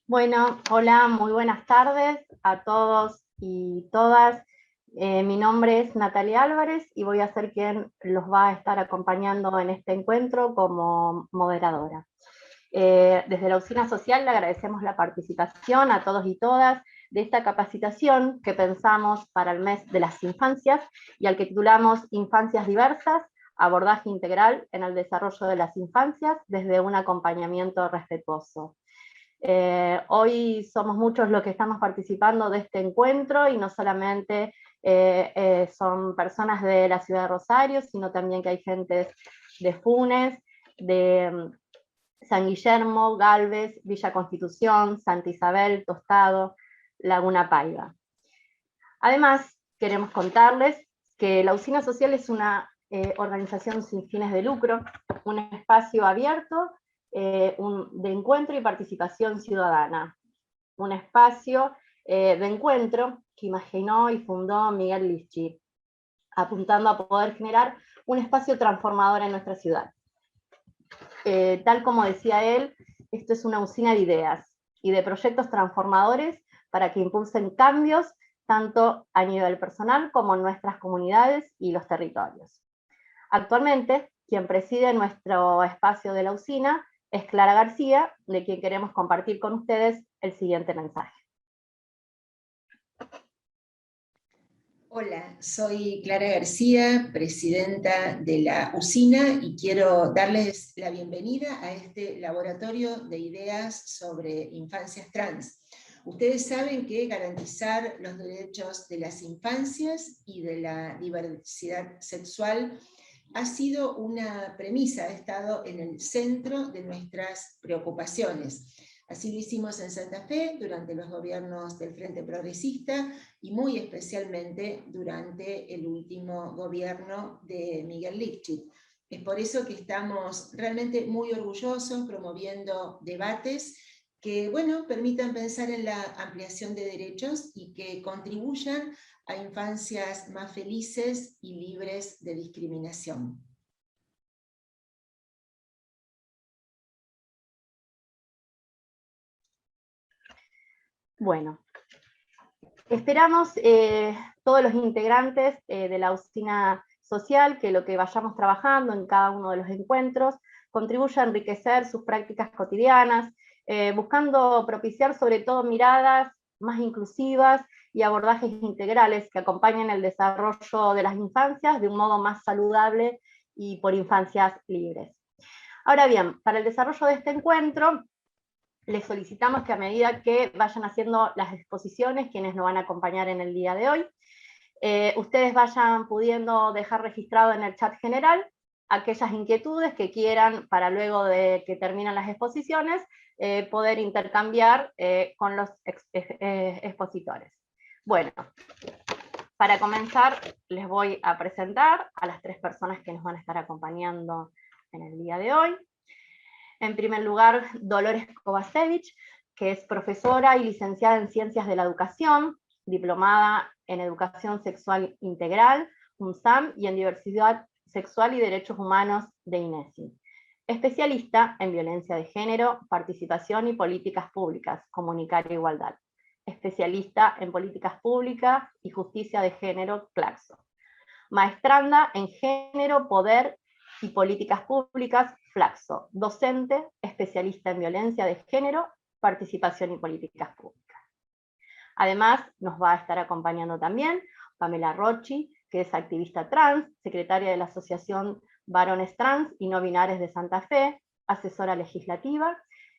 Bueno, hola, muy buenas tardes a todos y todas. Mi nombre es Natalia Álvarez y voy a ser quien los va a estar acompañando en este encuentro como moderadora. Desde la Usina Social le agradecemos la participación a todos y todas de esta capacitación que pensamos para el mes de las infancias y al que titulamos Infancias Diversas, abordaje integral en el desarrollo de las infancias desde un acompañamiento respetuoso. Hoy somos muchos los que estamos participando de este encuentro y no solamente son personas de la ciudad de Rosario, sino también que hay gente de Funes, de San Guillermo, Galvez, Villa Constitución, Santa Isabel, Tostado, Laguna Paiva. Además, queremos contarles que la Usina Social es una organización sin fines de lucro, un espacio abierto de encuentro y participación ciudadana, un espacio de encuentro que imaginó y fundó Miguel Lischy, apuntando a poder generar un espacio transformador en nuestra ciudad. Tal como decía él, esto es una usina de ideas y de proyectos transformadores para que impulsen cambios tanto a nivel personal como en nuestras comunidades y los territorios. Actualmente, quien preside nuestro espacio de la usina es Clara García, de quien queremos compartir con ustedes el siguiente mensaje. Hola, soy Clara García, presidenta de la Usina, y quiero darles la bienvenida a este laboratorio de ideas sobre infancias trans. Ustedes saben que garantizar los derechos de las infancias y de la diversidad sexual ha sido una premisa, ha estado en el centro de nuestras preocupaciones. Así lo hicimos en Santa Fe durante los gobiernos del Frente Progresista y muy especialmente durante el último gobierno de Miguel Lischy. Es por eso que estamos realmente muy orgullosos promoviendo debates que, bueno, permitan pensar en la ampliación de derechos y que contribuyan a infancias más felices y libres de discriminación. Bueno, esperamos todos los integrantes de la Usina Social que lo que vayamos trabajando en cada uno de los encuentros contribuya a enriquecer sus prácticas cotidianas, buscando propiciar sobre todo miradas más inclusivas y abordajes integrales que acompañen el desarrollo de las infancias de un modo más saludable y por infancias libres. Ahora bien, para el desarrollo de este encuentro, les solicitamos que a medida que vayan haciendo las exposiciones, quienes nos van a acompañar en el día de hoy, ustedes vayan pudiendo dejar registrado en el chat general aquellas inquietudes que quieran para luego de que terminen las exposiciones, poder intercambiar con los expositores. Bueno, para comenzar les voy a presentar a las tres personas que nos van a estar acompañando en el día de hoy. En primer lugar, Dolores Kovacevic, que es profesora y licenciada en Ciencias de la Educación, diplomada en Educación Sexual Integral, UNSAM, y en Diversidad Sexual y Derechos Humanos de INESI. Especialista en violencia de género, participación y políticas públicas, comunicar e igualdad. Especialista en políticas públicas y justicia de género, Claxo. Maestranda en género, poder y políticas públicas, Flaxo. Docente, especialista en violencia de género, participación y políticas públicas. Además, nos va a estar acompañando también Pamela Rocci, que es activista trans, secretaria de la Asociación Varones Trans y No Binares de Santa Fe, asesora legislativa,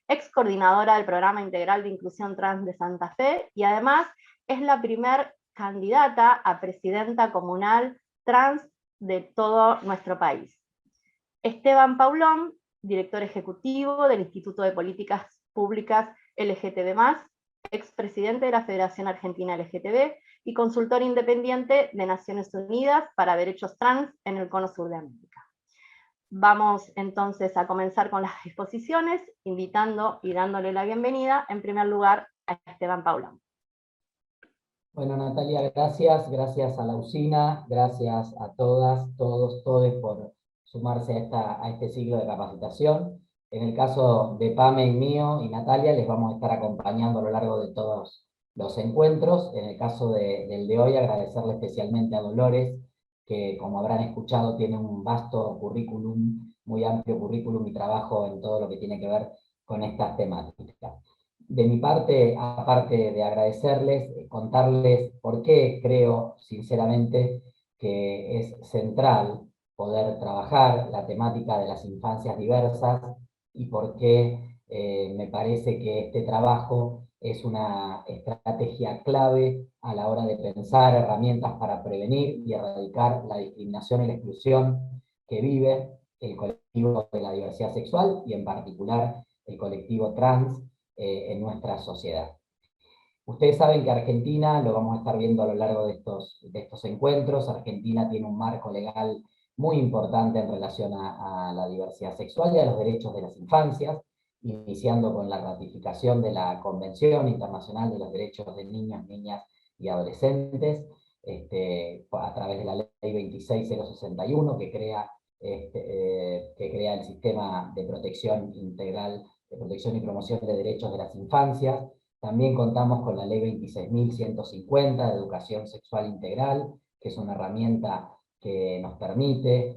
ex coordinadora del Programa Integral de Inclusión Trans de Santa Fe, y además es la primer candidata a presidenta comunal trans de todo nuestro país. Esteban Paulón, director ejecutivo del Instituto de Políticas Públicas LGTB+, expresidente de la Federación Argentina LGTB y consultor independiente de Naciones Unidas para Derechos Trans en el Cono Sur de América. Vamos entonces a comenzar con las exposiciones, invitando y dándole la bienvenida, en primer lugar, a Esteban Paulón. Bueno, Natalia, gracias a la Usina, gracias a todas, todos, todes por sumarse a este ciclo de capacitación. En el caso de Pame y mío y Natalia, les vamos a estar acompañando a lo largo de todos los encuentros. En el caso del de hoy, agradecerle especialmente a Dolores, que como habrán escuchado, tiene un vasto currículum, muy amplio currículum y trabajo en todo lo que tiene que ver con estas temáticas. De mi parte, aparte de agradecerles, contarles por qué creo sinceramente que es central poder trabajar la temática de las infancias diversas y por qué me parece que este trabajo es una estrategia clave a la hora de pensar herramientas para prevenir y erradicar la discriminación y la exclusión que vive el colectivo de la diversidad sexual y en particular el colectivo trans en nuestra sociedad. Ustedes saben que Argentina, lo vamos a estar viendo a lo largo de estos encuentros, Argentina tiene un marco legal muy importante en relación a la diversidad sexual y a los derechos de las infancias, iniciando con la ratificación de la Convención Internacional de los Derechos de Niños, Niñas y Adolescentes, a través de la Ley 26061, que crea el Sistema de Protección Integral, de Protección y Promoción de Derechos de las Infancias. También contamos con la Ley 26.150 de Educación Sexual Integral, que es una herramienta que nos permite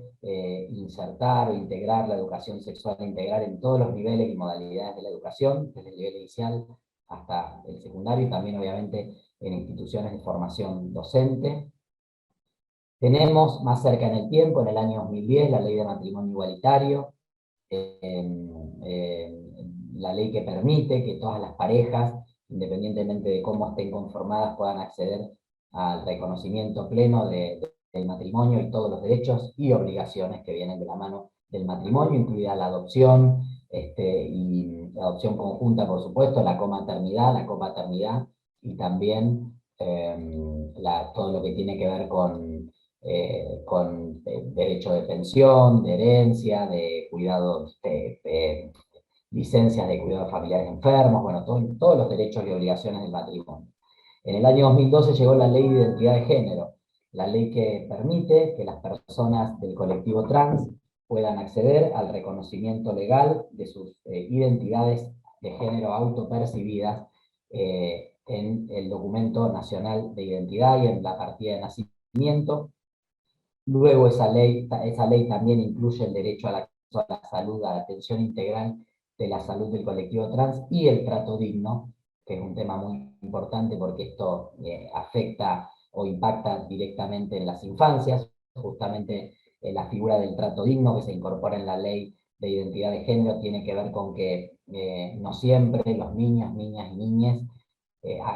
insertar o integrar la educación sexual integral en todos los niveles y modalidades de la educación, desde el nivel inicial hasta el secundario, y también obviamente en instituciones de formación docente. Tenemos más cerca en el tiempo, en el año 2010, la Ley de Matrimonio Igualitario, la ley que permite que todas las parejas, independientemente de cómo estén conformadas, puedan acceder al reconocimiento pleno del matrimonio y todos los derechos y obligaciones que vienen de la mano del matrimonio, incluida la adopción, y la adopción conjunta, por supuesto, la copaternidad, y también todo lo que tiene que ver con derecho de pensión, de herencia, de cuidados, licencias de cuidados familiares enfermos, bueno, todos los derechos y obligaciones del matrimonio. En el año 2012 llegó la Ley de Identidad de Género, la ley que permite que las personas del colectivo trans puedan acceder al reconocimiento legal de sus identidades de género autopercibidas en el Documento Nacional de Identidad y en la partida de nacimiento. Luego esa ley también incluye el derecho al acceso a la salud, a la atención integral de la salud del colectivo trans y el trato digno, que es un tema muy importante porque esto afecta o impacta directamente en las infancias. Justamente la figura del trato digno que se incorpora en la ley de identidad de género tiene que ver con que no siempre los niños, niñas y niñas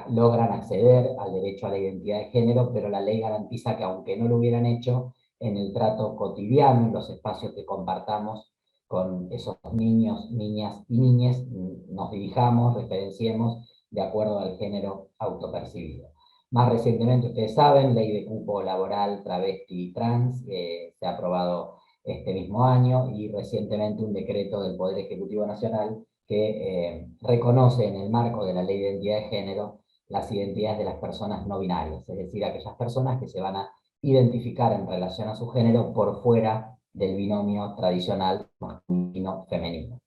logran acceder al derecho a la identidad de género, pero la ley garantiza que aunque no lo hubieran hecho, en el trato cotidiano, en los espacios que compartamos con esos niños, niñas y niñes, nos dirijamos, referenciemos de acuerdo al género autopercibido. Más recientemente, ustedes saben, ley de cupo laboral travesti y trans, se ha aprobado este mismo año, y recientemente un decreto del Poder Ejecutivo Nacional que reconoce en el marco de la Ley de Identidad de Género las identidades de las personas no binarias, es decir, aquellas personas que se van a identificar en relación a su género por fuera del binomio tradicional masculino-femenino.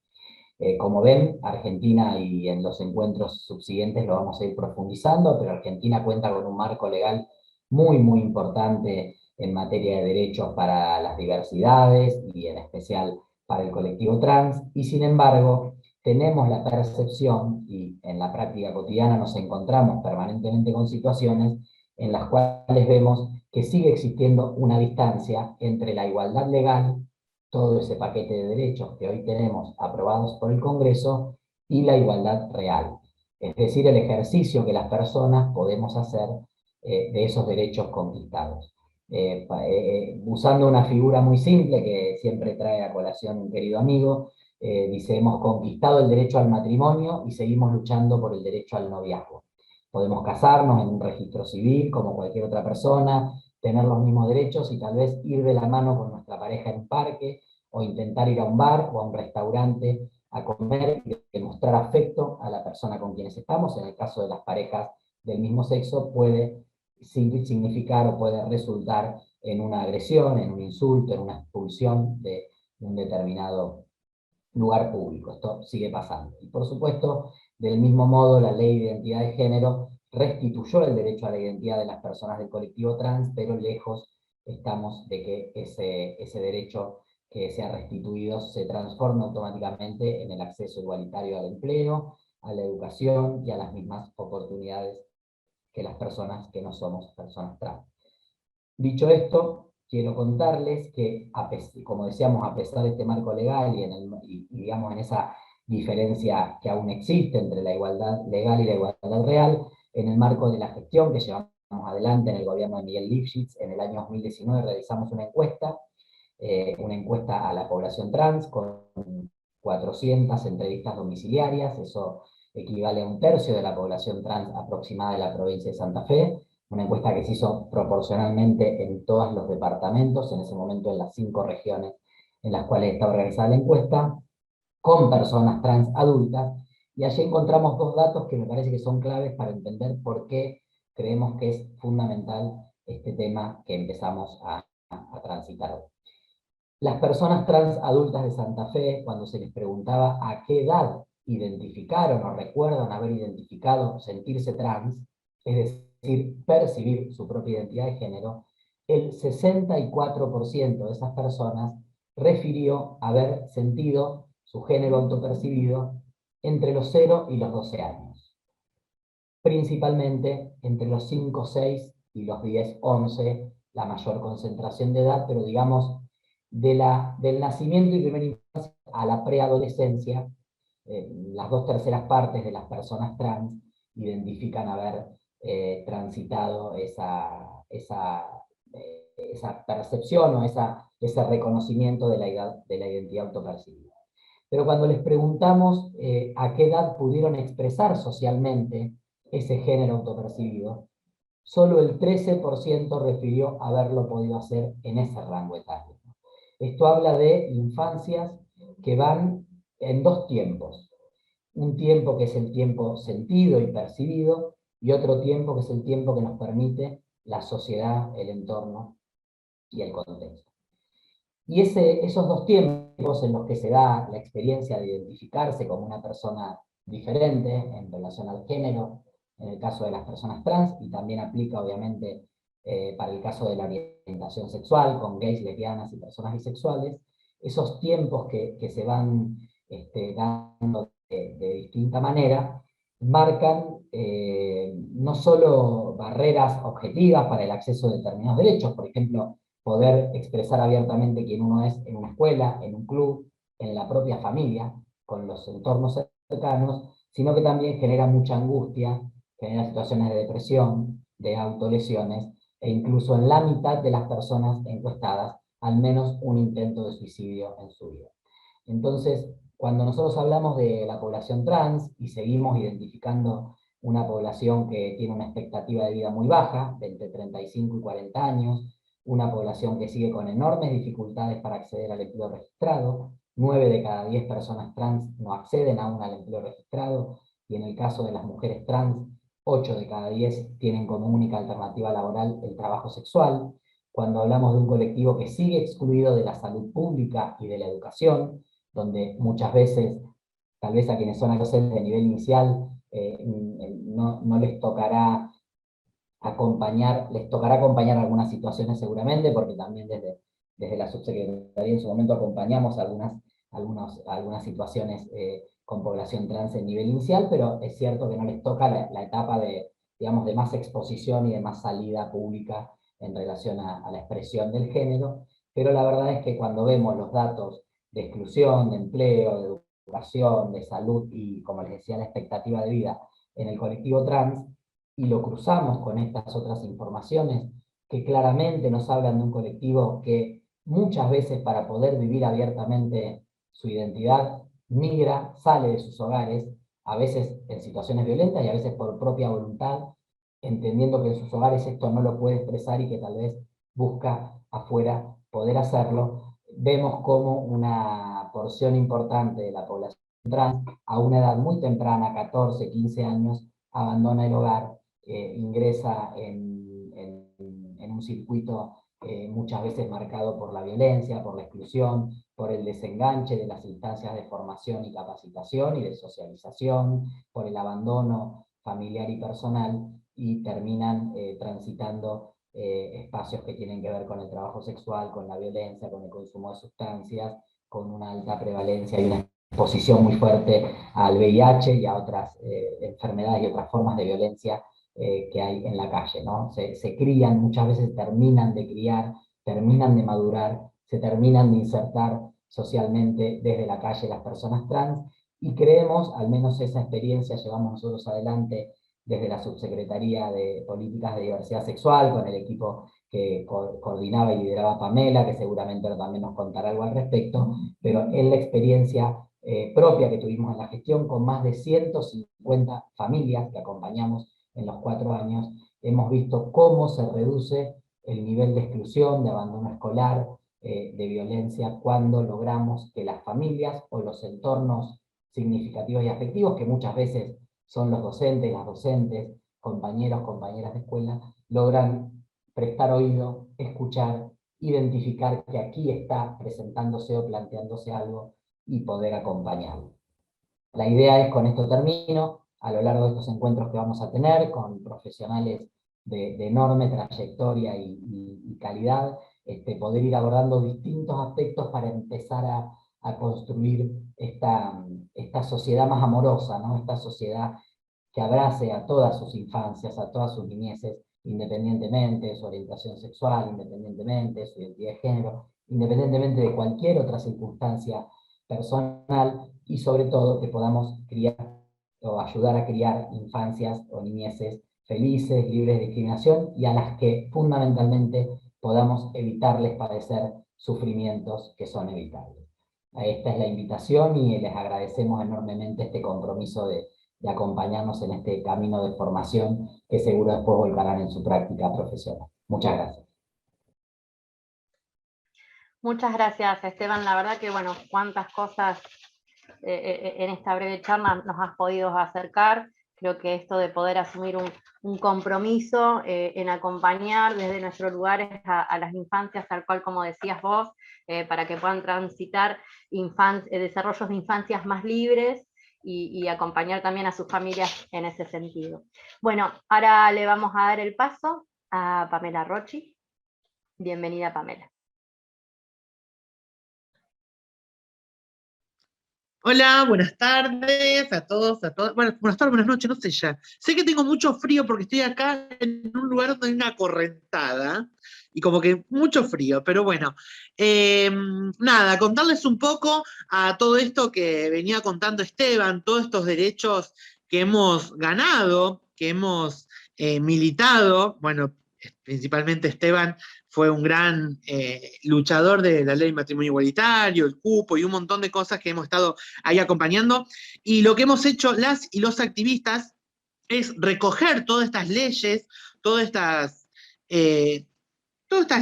Como ven, Argentina, y en los encuentros subsiguientes lo vamos a ir profundizando, pero Argentina cuenta con un marco legal muy, muy importante en materia de derechos para las diversidades y en especial para el colectivo trans, y sin embargo tenemos la percepción, y en la práctica cotidiana nos encontramos permanentemente con situaciones en las cuales vemos que sigue existiendo una distancia entre la igualdad legal, todo ese paquete de derechos que hoy tenemos aprobados por el Congreso, y la igualdad real. Es decir, el ejercicio que las personas podemos hacer de esos derechos conquistados. Usando una figura muy simple que siempre trae a colación un querido amigo, dice: hemos conquistado el derecho al matrimonio y seguimos luchando por el derecho al noviazgo. Podemos casarnos en un registro civil como cualquier otra persona, tener los mismos derechos y tal vez ir de la mano con nuestra pareja en un parque, o intentar ir a un bar o a un restaurante a comer y demostrar afecto a la persona con quienes estamos. En el caso de las parejas del mismo sexo puede significar o puede resultar en una agresión, en un insulto, en una expulsión de un determinado lugar público. Esto sigue pasando. Y por supuesto, del mismo modo, la ley de identidad de género restituyó el derecho a la identidad de las personas del colectivo trans, pero lejos estamos de que ese derecho que sea restituido se transforme automáticamente en el acceso igualitario al empleo, a la educación y a las mismas oportunidades que las personas que no somos personas trans. Dicho esto, quiero contarles que, como decíamos, a pesar de este marco legal y digamos en esa diferencia que aún existe entre la igualdad legal y la igualdad real, en el marco de la gestión que llevamos adelante en el gobierno de Miguel Lifschitz, en el año 2019 realizamos una encuesta a la población trans con 400 entrevistas domiciliarias, eso equivale a 1/3 de la población trans aproximada de la provincia de Santa Fe, una encuesta que se hizo proporcionalmente en todos los departamentos, en ese momento en las 5 regiones en las cuales está organizada la encuesta, con personas trans adultas, y allí encontramos 2 datos que me parece que son claves para entender por qué creemos que es fundamental este tema que empezamos a transitar hoy. Las personas trans adultas de Santa Fe, cuando se les preguntaba a qué edad identificaron o recuerdan haber identificado sentirse trans, es decir, percibir su propia identidad de género, el 64% de esas personas refirió haber sentido su género autopercibido entre los 0 y los 12 años. Principalmente entre los 5, 6 y los 10, 11, la mayor concentración de edad, pero digamos, del nacimiento y primera infancia a la preadolescencia, las 2/3 partes de las personas trans identifican haber transitado esa percepción o ese reconocimiento de la identidad autopercibida. Pero cuando les preguntamos a qué edad pudieron expresar socialmente ese género autopercibido, solo el 13% refirió haberlo podido hacer en ese rango etario. Esto habla de infancias que van en 2 tiempos. Un tiempo que es el tiempo sentido y percibido, y otro tiempo que es el tiempo que nos permite la sociedad, el entorno y el contexto. Y esos 2 tiempos en los que se da la experiencia de identificarse como una persona diferente en relación al género, en el caso de las personas trans, y también aplica obviamente para el caso de la orientación sexual, con gays, lesbianas y personas bisexuales, esos tiempos que se van dando de distinta manera, marcan no solo barreras objetivas para el acceso a determinados derechos, por ejemplo, poder expresar abiertamente quién uno es en una escuela, en un club, en la propia familia, con los entornos cercanos, sino que también genera mucha angustia, genera situaciones de depresión, de autolesiones, e incluso en la mitad de las personas encuestadas, al menos un intento de suicidio en su vida. Entonces, cuando nosotros hablamos de la población trans y seguimos identificando una población que tiene una expectativa de vida muy baja, de entre 35 y 40 años, una población que sigue con enormes dificultades para acceder al empleo registrado, 9 de cada 10 personas trans no acceden aún al empleo registrado, y en el caso de las mujeres trans, 8 de cada 10 tienen como única alternativa laboral el trabajo sexual. Cuando hablamos de un colectivo que sigue excluido de la salud pública y de la educación, donde muchas veces, tal vez a quienes son docentes de nivel inicial, no les tocará les tocará acompañar algunas situaciones seguramente, porque también desde la subsecretaría en su momento acompañamos algunas situaciones con población trans en nivel inicial, pero es cierto que no les toca la etapa digamos, de más exposición y de más salida pública en relación a la expresión del género, pero la verdad es que cuando vemos los datos de exclusión, de empleo, de educación, de salud y, como les decía, la expectativa de vida en el colectivo trans, y lo cruzamos con estas otras informaciones que claramente nos hablan de un colectivo que muchas veces para poder vivir abiertamente su identidad migra, sale de sus hogares, a veces en situaciones violentas y a veces por propia voluntad, entendiendo que en sus hogares esto no lo puede expresar y que tal vez busca afuera poder hacerlo. Vemos como una porción importante de la población trans a una edad muy temprana, 14, 15 años, abandona el hogar, ingresa en un circuito muchas veces marcado por la violencia, por la exclusión, por el desenganche de las instancias de formación y capacitación y de socialización, por el abandono familiar y personal, y terminan transitando espacios que tienen que ver con el trabajo sexual, con la violencia, con el consumo de sustancias, con una alta prevalencia y una exposición muy fuerte al VIH y a otras enfermedades y otras formas de violencia que hay en la calle, ¿no? Se crían, muchas veces terminan de criar, terminan de madurar, se terminan de insertar socialmente desde la calle las personas trans, y creemos, al menos esa experiencia llevamos nosotros adelante desde la Subsecretaría de Políticas de Diversidad Sexual, con el equipo que coordinaba y lideraba Pamela, que seguramente también nos contará algo al respecto, pero en la experiencia propia que tuvimos en la gestión, con más de 150 familias que acompañamos en los 4 años, hemos visto cómo se reduce el nivel de exclusión, de abandono escolar, de violencia, cuando logramos que las familias o los entornos significativos y afectivos, que muchas veces son los docentes, las docentes, compañeros, compañeras de escuela, logran prestar oído, escuchar, identificar que aquí está presentándose o planteándose algo y poder acompañarlo. La idea es, con esto termino, a lo largo de estos encuentros que vamos a tener con profesionales de enorme trayectoria y calidad, poder ir abordando distintos aspectos para empezar a construir esta sociedad más amorosa, ¿no? Esta sociedad que abrace a todas sus infancias, a todas sus niñeces, independientemente de su orientación sexual, independientemente de su identidad de género, independientemente de cualquier otra circunstancia personal, y sobre todo que podamos criar o ayudar a criar infancias o niñeces felices, libres de discriminación, y a las que fundamentalmente podamos evitarles padecer sufrimientos que son evitables. Esta es la invitación, y les agradecemos enormemente este compromiso de acompañarnos en este camino de formación que seguro después volcarán en su práctica profesional. Muchas gracias. Muchas gracias, Esteban. La verdad que, bueno, cuántas cosas en esta breve charla nos has podido acercar. Creo que esto de poder asumir un compromiso en acompañar desde nuestros lugares a las infancias, tal cual como decías vos, para que puedan transitar desarrollos de infancias más libres, y acompañar también a sus familias en ese sentido. Bueno, ahora le vamos a dar el paso a Pamela Rocci. Bienvenida, Pamela. Hola, buenas tardes a todos, a todas. Bueno, buenas tardes, buenas noches, no sé ya. Sé que tengo mucho frío porque estoy acá en un lugar donde hay una correntada y como que mucho frío, pero bueno. Nada, contarles un poco a todo esto que venía contando Esteban, todos estos derechos que hemos ganado, que hemos militado. Bueno, principalmente Esteban fue un gran luchador de la ley de matrimonio igualitario, el cupo y un montón de cosas que hemos estado ahí acompañando. Y lo que hemos hecho las y los activistas es recoger todas estas leyes, todas estas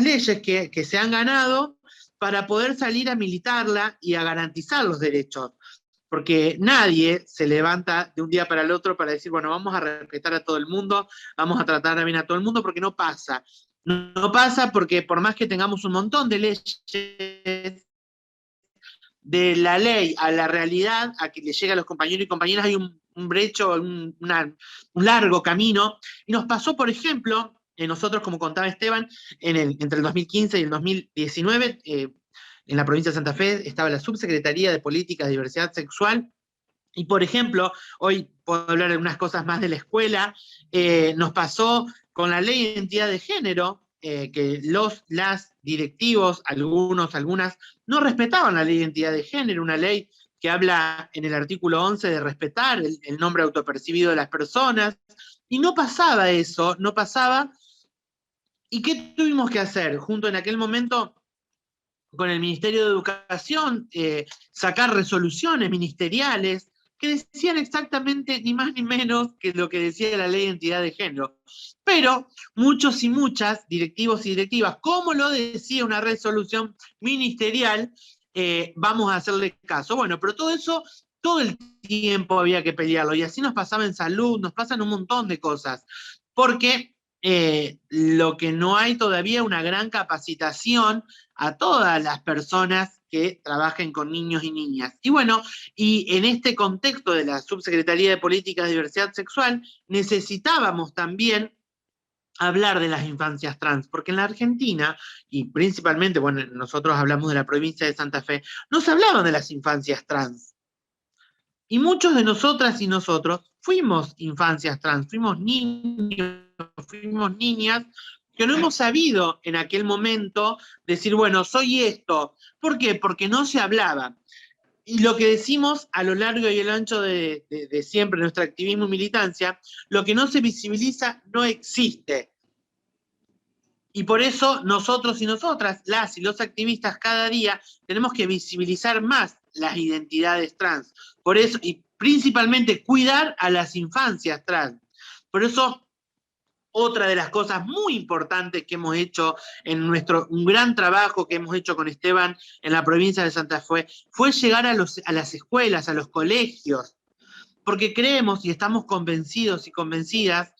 leyes que se han ganado, para poder salir a militarla y a garantizar los derechos. Porque nadie se levanta de un día para el otro para decir, bueno, vamos a respetar a todo el mundo, vamos a tratar bien a todo el mundo, porque no pasa. No pasa porque por más que tengamos un montón de leyes, de la ley a la realidad, a que le llegue a los compañeros y compañeras, hay un brecho, un largo camino. Y nos pasó, por ejemplo, nosotros, como contaba Esteban, entre el 2015 y el 2019, en la provincia de Santa Fe estaba la Subsecretaría de Políticas de Diversidad Sexual. Y, por ejemplo, hoy puedo hablar de algunas cosas más de la escuela, nos pasó con la ley de identidad de género, que las directivos, algunas, no respetaban la ley de identidad de género, una ley que habla en el artículo 11 de respetar el nombre autopercibido de las personas, y no pasaba eso, no pasaba. ¿Y qué tuvimos que hacer? Junto en aquel momento con el Ministerio de Educación, sacar resoluciones ministeriales que decían exactamente ni más ni menos que lo que decía la ley de identidad de género. Pero muchos y muchas, directivos y directivas, como lo decía una resolución ministerial, vamos a hacerle caso. Bueno, pero todo eso, todo el tiempo había que pelearlo, y así nos pasaba en salud, nos pasan un montón de cosas, porque lo que no hay todavía una gran capacitación a todas las personas que trabajen con niños y niñas. Y bueno, y en este contexto de la Subsecretaría de Políticas de Diversidad Sexual, necesitábamos también hablar de las infancias trans, porque en la Argentina, y principalmente, bueno, nosotros hablamos de la provincia de Santa Fe, no se hablaban de las infancias trans. Y muchos de nosotras y nosotros fuimos infancias trans, fuimos niños, fuimos niñas, que no hemos sabido en aquel momento decir, bueno, soy esto. ¿Por qué? Porque no se hablaba. Y lo que decimos a lo largo y el ancho de siempre nuestro activismo y militancia, lo que no se visibiliza no existe. Y por eso nosotros y nosotras, las y los activistas, cada día tenemos que visibilizar más las identidades trans. Por eso, y principalmente cuidar a las infancias trans. Por eso, otra de las cosas muy importantes que hemos hecho en un gran trabajo que hemos hecho con Esteban en la provincia de Santa Fe, fue llegar a las escuelas, a los colegios, porque creemos y estamos convencidos y convencidas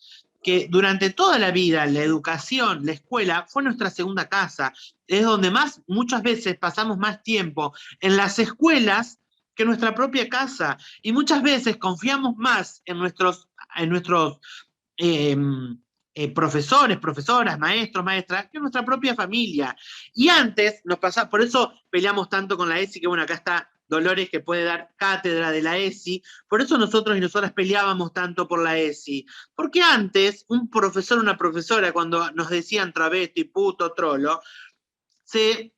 que durante toda la vida la educación, la escuela, fue nuestra segunda casa. Es donde muchas veces pasamos más tiempo en las escuelas que en nuestra propia casa. Y muchas veces confiamos más en nuestros profesores, profesoras, maestros, maestras, que en nuestra propia familia. Y antes nos pasaba, por eso peleamos tanto con la ESI, que bueno, acá está Dolores, que puede dar cátedra de la ESI. Por eso nosotros y nosotras peleábamos tanto por la ESI. Porque antes, un profesor o una profesora, cuando nos decían travesti, puto, trolo, se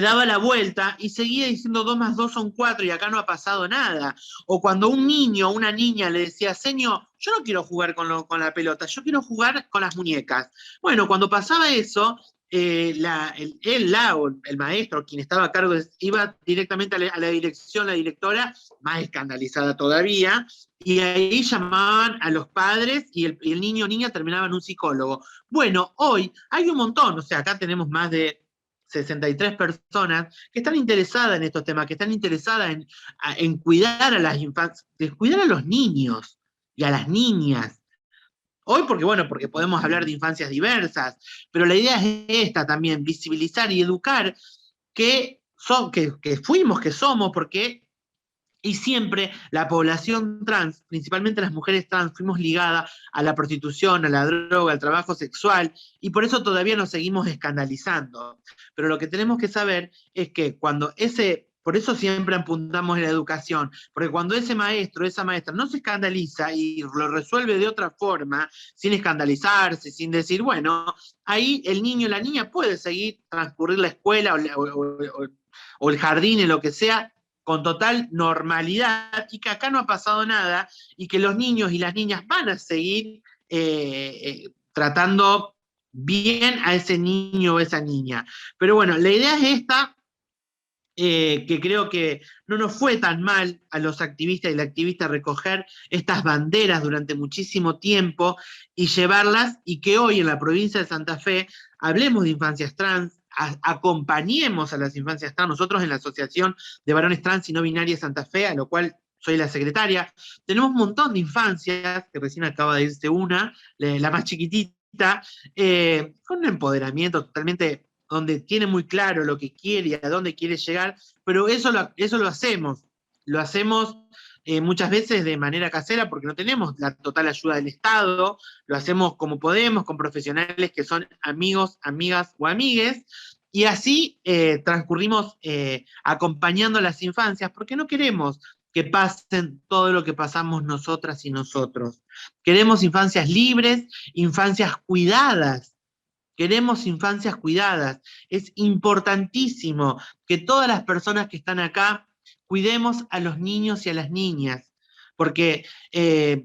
daba la vuelta y seguía diciendo 2 más 2 son 4 y acá no ha pasado nada. O cuando un niño o una niña le decía, señor, yo no quiero jugar con la pelota, yo quiero jugar con las muñecas. Bueno, cuando pasaba eso, el maestro, quien estaba a cargo, iba directamente a la dirección, la directora, más escandalizada todavía, y ahí llamaban a los padres y el niño o niña terminaba en un psicólogo. Bueno, hoy hay un montón, o sea, acá tenemos más de 63 personas que están interesadas en estos temas, que están interesadas en cuidar a las infancias, cuidar a los niños y a las niñas. Hoy porque podemos hablar de infancias diversas, pero la idea es esta también, visibilizar y educar que fuimos, que somos, y siempre la población trans, principalmente las mujeres trans, fuimos ligadas a la prostitución, a la droga, al trabajo sexual, y por eso todavía nos seguimos escandalizando. Pero lo que tenemos que saber es que por eso siempre apuntamos en la educación, porque cuando ese maestro, esa maestra no se escandaliza y lo resuelve de otra forma, sin escandalizarse, sin decir, bueno, ahí el niño o la niña puede seguir, transcurrir la escuela o el jardín, en lo que sea, con total normalidad, y que acá no ha pasado nada, y que los niños y las niñas van a seguir tratando bien a ese niño o esa niña. Pero bueno, la idea es esta, que creo que no nos fue tan mal a los activistas y la activista recoger estas banderas durante muchísimo tiempo y llevarlas, y que hoy en la provincia de Santa Fe hablemos de infancias trans, acompañemos a las infancias trans. Nosotros en la Asociación de Varones Trans y No Binarias Santa Fe, a lo cual soy la secretaria, tenemos un montón de infancias, que recién acaba de irse una, la más chiquitita, con un empoderamiento totalmente, donde tiene muy claro lo que quiere y a dónde quiere llegar, pero eso lo hacemos muchas veces de manera casera, porque no tenemos la total ayuda del Estado, lo hacemos como podemos, con profesionales que son amigos, amigas o amigues, y así transcurrimos acompañando a las infancias, porque no queremos que pasen todo lo que pasamos nosotras y nosotros. Queremos infancias libres, infancias cuidadas. Queremos infancias cuidadas. Es importantísimo que todas las personas que están acá cuidemos a los niños y a las niñas, porque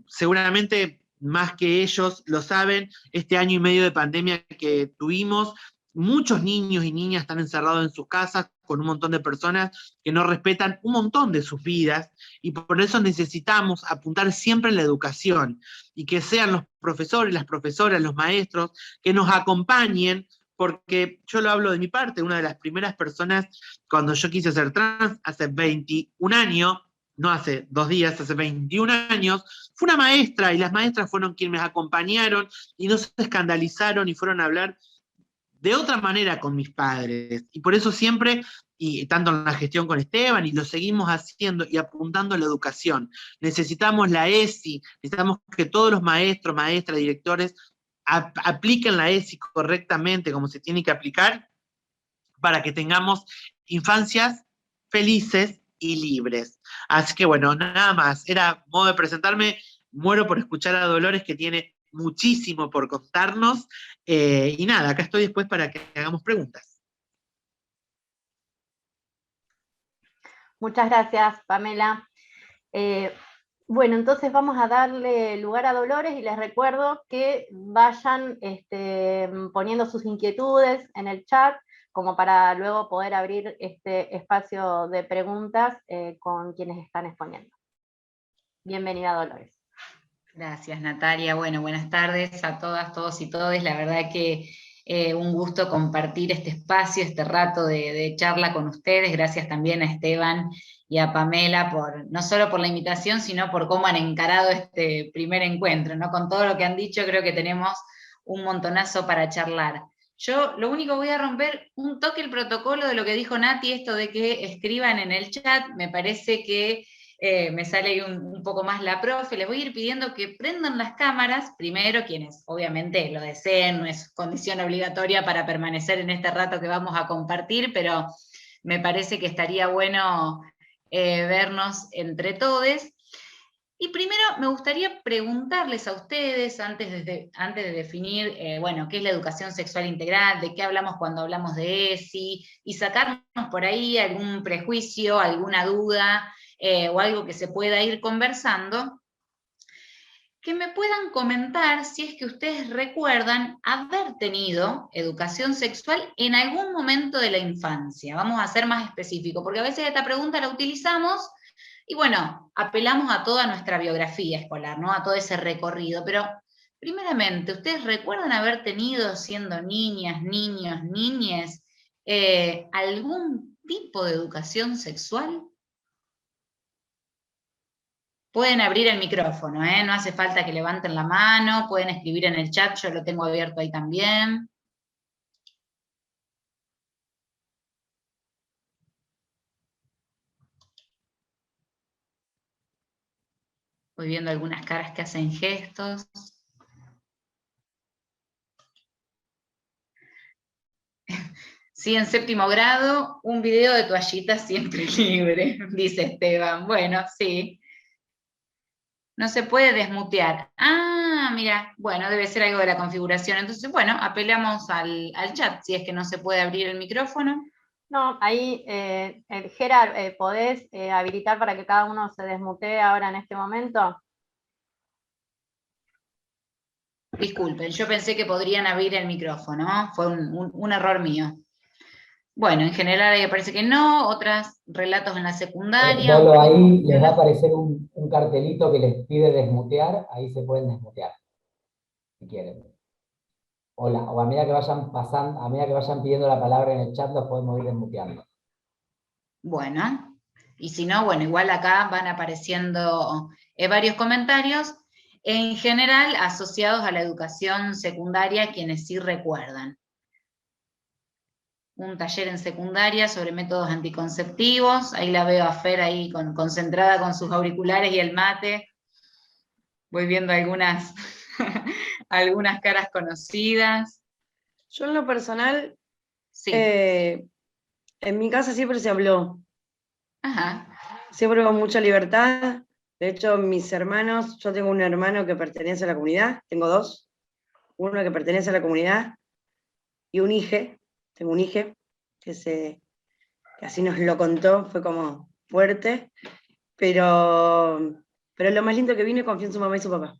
seguramente más que ellos lo saben, este año y medio de pandemia que tuvimos, muchos niños y niñas están encerrados en sus casas con un montón de personas que no respetan un montón de sus vidas, y por eso necesitamos apuntar siempre en la educación, y que sean los profesores, las profesoras, los maestros, que nos acompañen, porque yo lo hablo de mi parte, una de las primeras personas, cuando yo quise ser trans, hace 21 años, no hace 2 días, hace 21 años, fue una maestra, y las maestras fueron quienes me acompañaron y no se escandalizaron y fueron a hablar de otra manera con mis padres. Y por eso siempre, y tanto en la gestión con Esteban, y lo seguimos haciendo y apuntando a la educación. Necesitamos la ESI, necesitamos que todos los maestros, maestras, directores apliquen la ESI correctamente, como se tiene que aplicar, para que tengamos infancias felices y libres. Así que bueno, nada más, era modo de presentarme. Muero por escuchar a Dolores, que tiene muchísimo por contarnos, y nada, acá estoy después para que hagamos preguntas. Muchas gracias, Pamela. Bueno, entonces vamos a darle lugar a Dolores, y les recuerdo que vayan poniendo sus inquietudes en el chat, como para luego poder abrir este espacio de preguntas con quienes están exponiendo. Bienvenida, Dolores. Gracias, Natalia. Bueno, buenas tardes a todas, todos y todes. La verdad que un gusto compartir este espacio, este rato de charla con ustedes. Gracias también a Esteban y a Pamela, no solo por la invitación, sino por cómo han encarado este primer encuentro, ¿no? Con todo lo que han dicho, creo que tenemos un montonazo para charlar. Yo lo único voy a romper un toque el protocolo de lo que dijo Nati, esto de que escriban en el chat. Me parece que me sale ahí un poco más la profe. Les voy a ir pidiendo que prendan las cámaras, primero quienes obviamente lo deseen, no es condición obligatoria para permanecer en este rato que vamos a compartir, pero me parece que estaría bueno vernos entre todos. Y primero me gustaría preguntarles a ustedes, antes de definir, bueno, qué es la educación sexual integral, de qué hablamos cuando hablamos de ESI, y sacarnos por ahí algún prejuicio, alguna duda, o algo que se pueda ir conversando, que me puedan comentar si es que ustedes recuerdan haber tenido educación sexual en algún momento de la infancia. Vamos a ser más específicos, porque a veces esta pregunta la utilizamos y bueno, apelamos a toda nuestra biografía escolar, ¿no? A todo ese recorrido, pero primeramente, ¿ustedes recuerdan haber tenido, siendo niñas, niños, niñes, algún tipo de educación sexual? Pueden abrir el micrófono, no hace falta que levanten la mano, pueden escribir en el chat, yo lo tengo abierto ahí también. Voy viendo algunas caras que hacen gestos. Sí, en 7º grado, un video de toallitas siempre libre, dice Esteban. Bueno, sí. No se puede desmutear. Ah, mira, bueno, debe ser algo de la configuración. Entonces, bueno, apelamos al chat, si es que no se puede abrir el micrófono. No, ahí, Gerard, ¿podés habilitar para que cada uno se desmutee ahora en este momento? Disculpen, yo pensé que podrían abrir el micrófono, ¿no? Fue un error mío. Bueno, en general ahí parece que no, otros relatos en la secundaria. Solo ahí les va a aparecer un cartelito que les pide desmutear, ahí se pueden desmutear, si quieren. O a medida que vayan pasando, a medida que vayan pidiendo la palabra en el chat, los podemos ir desmuteando. Bueno, y si no, bueno, igual acá van apareciendo varios comentarios, en general asociados a la educación secundaria, quienes sí recuerdan. Un taller en secundaria sobre métodos anticonceptivos, ahí la veo a Fer ahí concentrada con sus auriculares y el mate. Voy viendo algunas, algunas caras conocidas. Yo en lo personal, Sí. en mi casa siempre se habló. Ajá. Siempre con mucha libertad. De hecho, mis hermanos, yo tengo un hermano que pertenece a la comunidad, tengo 2. Uno que pertenece a la comunidad y un hijo. Tengo un hijo que así nos lo contó, fue como fuerte, pero lo más lindo que vino, confió en su mamá y su papá.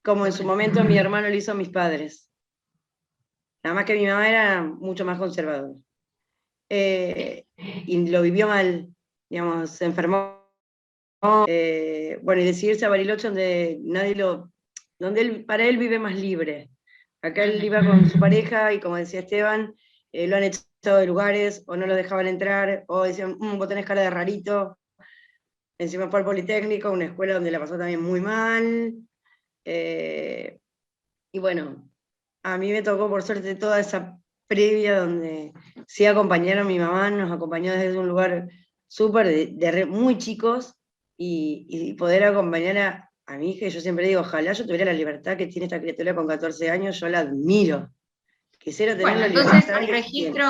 Como en su momento mi hermano lo hizo a mis padres. Nada más que mi mamá era mucho más conservadora. Y lo vivió mal, digamos, se enfermó. Bueno, y decidirse a Bariloche donde para él vive más libre. Acá él iba con su pareja y, como decía Esteban, lo han echado de lugares, o no lo dejaban entrar, o decían, vos tenés cara de rarito. encima fue al Politécnico, una escuela donde la pasó también muy mal, y bueno, a mí me tocó por suerte toda esa previa donde sí acompañaron, mi mamá nos acompañó desde un lugar súper muy chicos, y poder acompañar a mi hija, y yo siempre digo, ojalá yo tuviera la libertad que tiene esta criatura con 14 años, yo la admiro. Quisiera tener Bueno, la entonces libertad el que tiene. registro,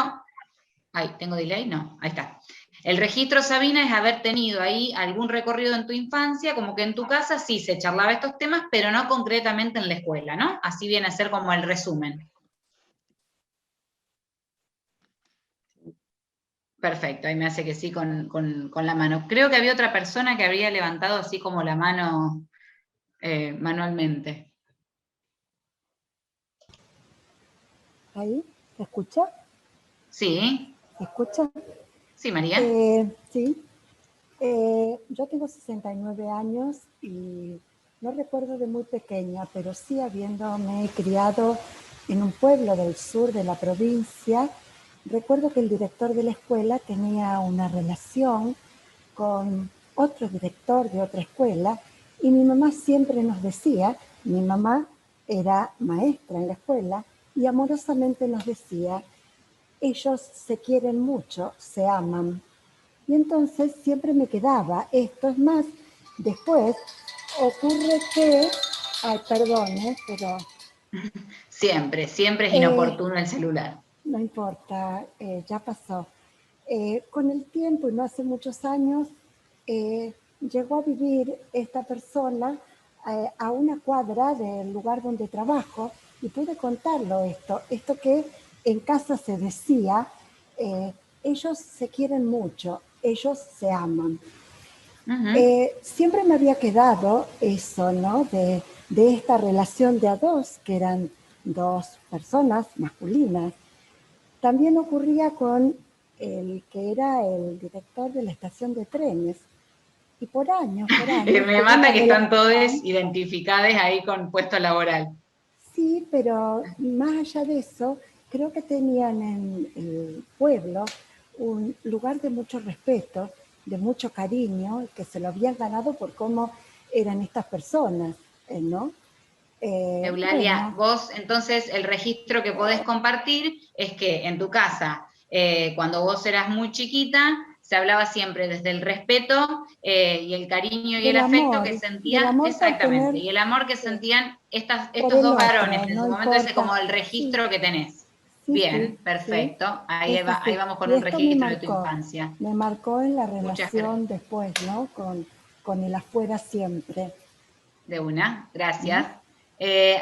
ay, ¿tengo delay? No, ahí está. El registro, Sabina, es haber tenido ahí algún recorrido en tu infancia, como que en tu casa sí se charlaba estos temas, pero no concretamente en la escuela, ¿no? Así viene a ser como el resumen. Perfecto, ahí me hace que sí con la mano. Creo que había otra persona que habría levantado así como la mano manualmente. ¿Ahí? ¿Se escucha? Sí, ¿Se escucha? sí, María. Sí. Yo tengo 69 años y no recuerdo de muy pequeña, pero sí habiéndome criado en un pueblo del sur de la provincia, recuerdo que el director de la escuela tenía una relación con otro director de otra escuela y mi mamá siempre nos decía, mi mamá era maestra en la escuela y amorosamente nos decía, ellos se quieren mucho, se aman. Y entonces siempre me quedaba esto. Es más, después ocurre que, ay, perdone, pero Siempre es inoportuno el celular. no importa, ya pasó. Con el tiempo, y no hace muchos años, llegó a vivir esta persona a una cuadra del lugar donde trabajo y pude contarlo esto que en casa se decía, ellos se quieren mucho, ellos se aman. Siempre me había quedado eso, ¿no? De esta relación de a dos, que eran dos personas masculinas. También ocurría con el que era el director de la estación de trenes. Y por años. Me mata que están todos identificados ahí con puesto laboral. Sí, pero más allá de eso, creo que tenían en el pueblo un lugar de mucho respeto, de mucho cariño, que se lo habían ganado por cómo eran estas personas, ¿no? Eulalia, bueno. vos entonces el registro que podés compartir es que en tu casa, cuando vos eras muy chiquita, se hablaba siempre desde el respeto y el cariño y el afecto que sentían, exactamente, y el amor que sentían estos dos varones en su momento, ese como el registro que tenés. Bien, perfecto, ahí vamos con un registro de tu infancia. Me marcó en la relación después, ¿no? Con el afuera siempre. De una, gracias.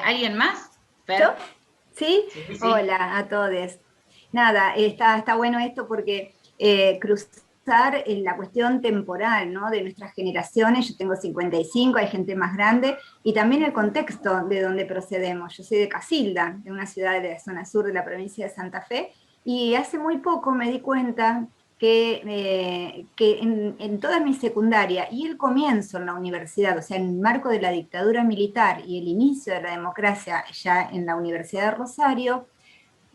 ¿Alguien más? ¿Fer? ¿Yo? ¿Sí? Sí. Hola a todos. Nada, está bueno esto porque cruzar en la cuestión temporal, ¿no? De nuestras generaciones, yo tengo 55, hay gente más grande, y también el contexto de donde procedemos. Yo soy de Casilda, de una ciudad de la zona sur de la provincia de Santa Fe, y hace muy poco me di cuenta que en toda mi secundaria y el comienzo en la universidad, o sea, en el marco de la dictadura militar y el inicio de la democracia ya en la Universidad de Rosario,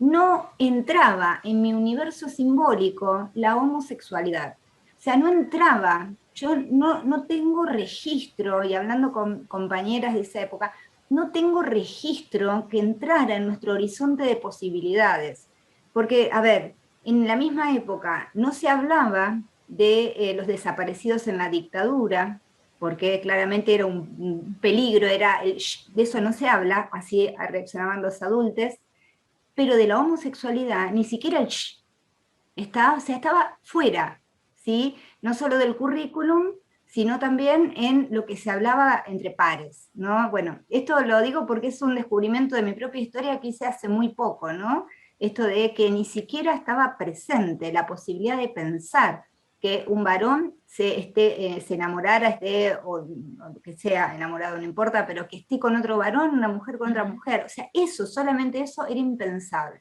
no entraba en mi universo simbólico la homosexualidad. O sea, no entraba, yo no tengo registro, y hablando con compañeras de esa época, no tengo registro que entrara en nuestro horizonte de posibilidades. Porque, a ver, en la misma época no se hablaba de los desaparecidos en la dictadura, porque claramente era un peligro, de eso no se habla, así reaccionaban los adultos, pero de la homosexualidad ni siquiera el estaba fuera, ¿sí? No solo del currículum, sino también en lo que se hablaba entre pares, ¿no? Bueno, esto lo digo porque es un descubrimiento de mi propia historia que hice hace muy poco, ¿no? Esto de que ni siquiera estaba presente la posibilidad de pensar que un varón se enamorara, o que sea enamorado, no importa, pero que esté con otro varón, una mujer con otra mujer. O sea, eso, solamente eso, era impensable.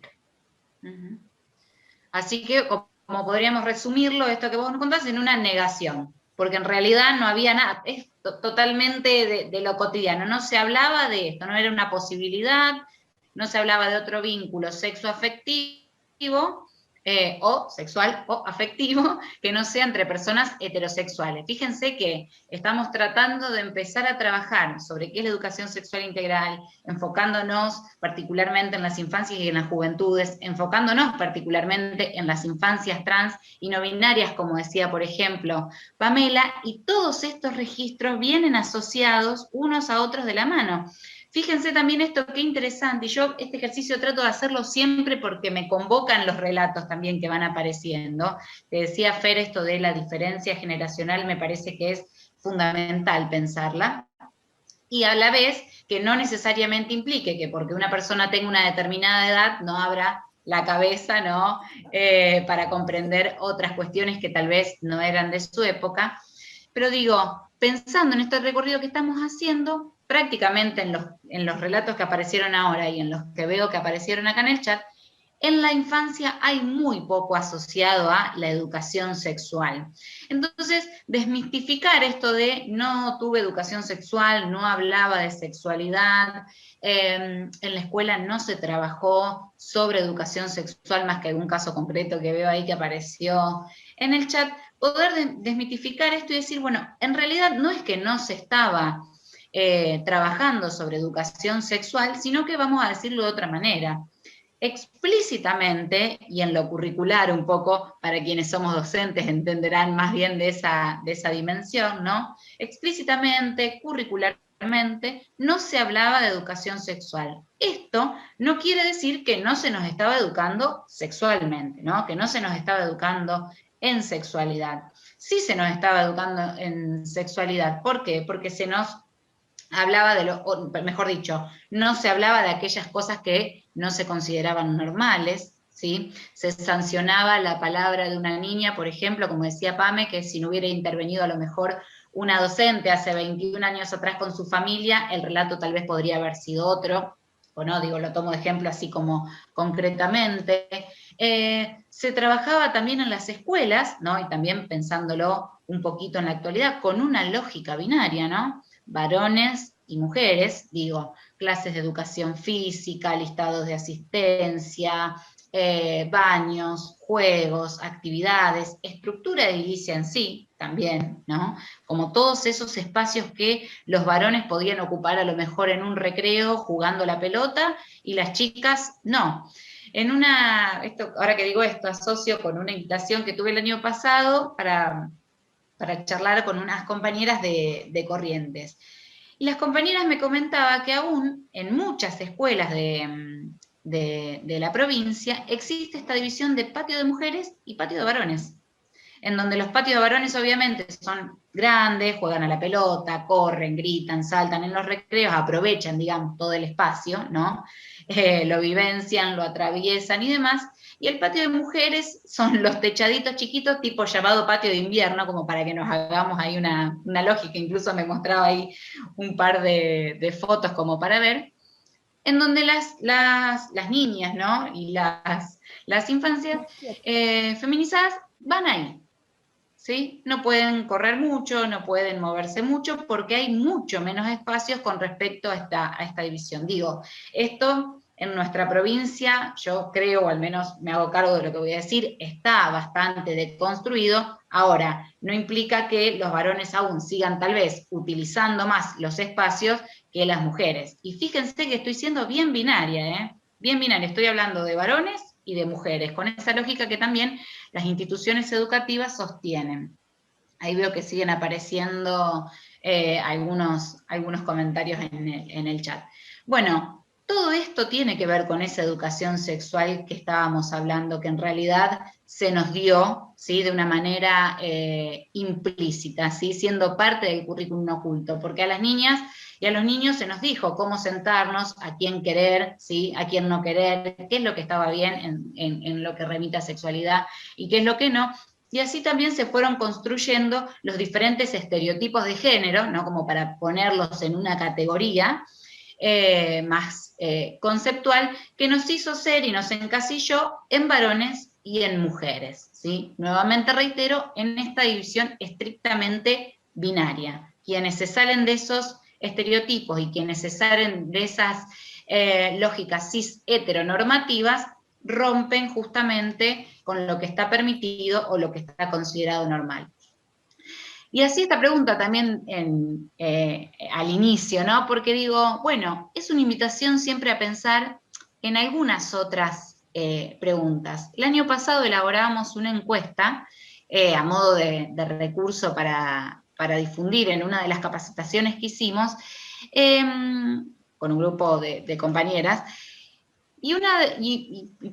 Así que, como podríamos resumirlo, esto que vos nos contás, en una negación, porque en realidad no había nada, es totalmente de lo cotidiano, no se hablaba de esto, no era una posibilidad, no se hablaba de otro vínculo sexoafectivo, o sexual o afectivo, que no sea entre personas heterosexuales. Fíjense que estamos tratando de empezar a trabajar sobre qué es la educación sexual integral, enfocándonos particularmente en las infancias y en las juventudes, enfocándonos particularmente en las infancias trans y no binarias, como decía, por ejemplo, Pamela, y todos estos registros vienen asociados unos a otros de la mano. Fíjense también esto, qué interesante, y yo este ejercicio trato de hacerlo siempre porque me convocan los relatos también que van apareciendo. Te decía Fer, esto de la diferencia generacional me parece que es fundamental pensarla, y a la vez que no necesariamente implique que porque una persona tenga una determinada edad no abra la cabeza, ¿no? Para comprender otras cuestiones que tal vez no eran de su época. Pero digo, pensando en este recorrido que estamos haciendo, prácticamente en los relatos que aparecieron ahora y en los que veo que aparecieron acá en el chat, en la infancia hay muy poco asociado a la educación sexual. Entonces, desmistificar esto de no tuve educación sexual, no hablaba de sexualidad, en la escuela no se trabajó sobre educación sexual, más que algún caso concreto que veo ahí que apareció en el chat, poder desmitificar esto y decir, bueno, en realidad no es que no se estaba trabajando sobre educación sexual, sino que vamos a decirlo de otra manera. Explícitamente, y en lo curricular un poco, para quienes somos docentes entenderán más bien de esa dimensión, ¿no? Explícitamente, curricularmente, no se hablaba de educación sexual. Esto no quiere decir que no se nos estaba educando sexualmente, ¿no? Que no se nos estaba educando en sexualidad. Sí se nos estaba educando en sexualidad. ¿Por qué? Porque se nos hablaba de o mejor dicho, no se hablaba de aquellas cosas que no se consideraban normales, ¿sí? Se sancionaba la palabra de una niña, por ejemplo, como decía Pame, que si no hubiera intervenido a lo mejor una docente hace 21 años atrás con su familia, el relato tal vez podría haber sido otro, o no, digo, lo tomo de ejemplo así como concretamente. Se trabajaba también en las escuelas, ¿no? Y también pensándolo un poquito en la actualidad, con una lógica binaria, ¿no? Varones y mujeres, digo, clases de educación física, listados de asistencia, baños, juegos, actividades, estructura edilicia en sí, también, ¿no? Como todos esos espacios que los varones podían ocupar a lo mejor en un recreo jugando la pelota y las chicas no. Ahora que digo esto, asocio con una invitación que tuve el año pasado para charlar con unas compañeras de Corrientes. Y las compañeras me comentaban que aún en muchas escuelas de la provincia existe esta división de patio de mujeres y patio de varones, en donde los patios de varones obviamente son grandes, juegan a la pelota, corren, gritan, saltan en los recreos, aprovechan, digamos, todo el espacio, ¿no? Lo vivencian, lo atraviesan y demás. Y el patio de mujeres son los techaditos chiquitos, tipo llamado patio de invierno, como para que nos hagamos ahí una lógica. Incluso me mostraba ahí un par de fotos como para ver, en donde las niñas, ¿no? Y las infancias feminizadas van ahí, ¿sí? No pueden correr mucho, no pueden moverse mucho, porque hay mucho menos espacios con respecto a esta división. Digo, esto en nuestra provincia, yo creo, o al menos me hago cargo de lo que voy a decir, está bastante deconstruido. Ahora, no implica que los varones aún sigan tal vez utilizando más los espacios que las mujeres. Y fíjense que estoy siendo bien binaria, ¿eh? Bien binaria, estoy hablando de varones y de mujeres, con esa lógica que también las instituciones educativas sostienen. Ahí veo que siguen apareciendo algunos comentarios en el chat. Bueno, todo esto tiene que ver con esa educación sexual que estábamos hablando, que en realidad se nos dio, ¿sí? De una manera implícita, ¿sí? Siendo parte del currículum oculto, porque a las niñas y a los niños se nos dijo cómo sentarnos, a quién querer, ¿sí? A quién no querer, qué es lo que estaba bien en lo que remite a sexualidad y qué es lo que no. Y así también se fueron construyendo los diferentes estereotipos de género, ¿no? Como para ponerlos en una categoría más conceptual, que nos hizo ser y nos encasilló en varones y en mujeres, ¿sí? Nuevamente reitero, en esta división estrictamente binaria. Quienes se salen de esos estereotipos y quienes se salen de esas lógicas cis heteronormativas rompen justamente con lo que está permitido o lo que está considerado normal. Y así esta pregunta también al inicio, ¿no? Porque digo, bueno, es una invitación siempre a pensar en algunas otras preguntas. El año pasado elaboramos una encuesta a modo de recurso para difundir en una de las capacitaciones que hicimos con un grupo de compañeras, y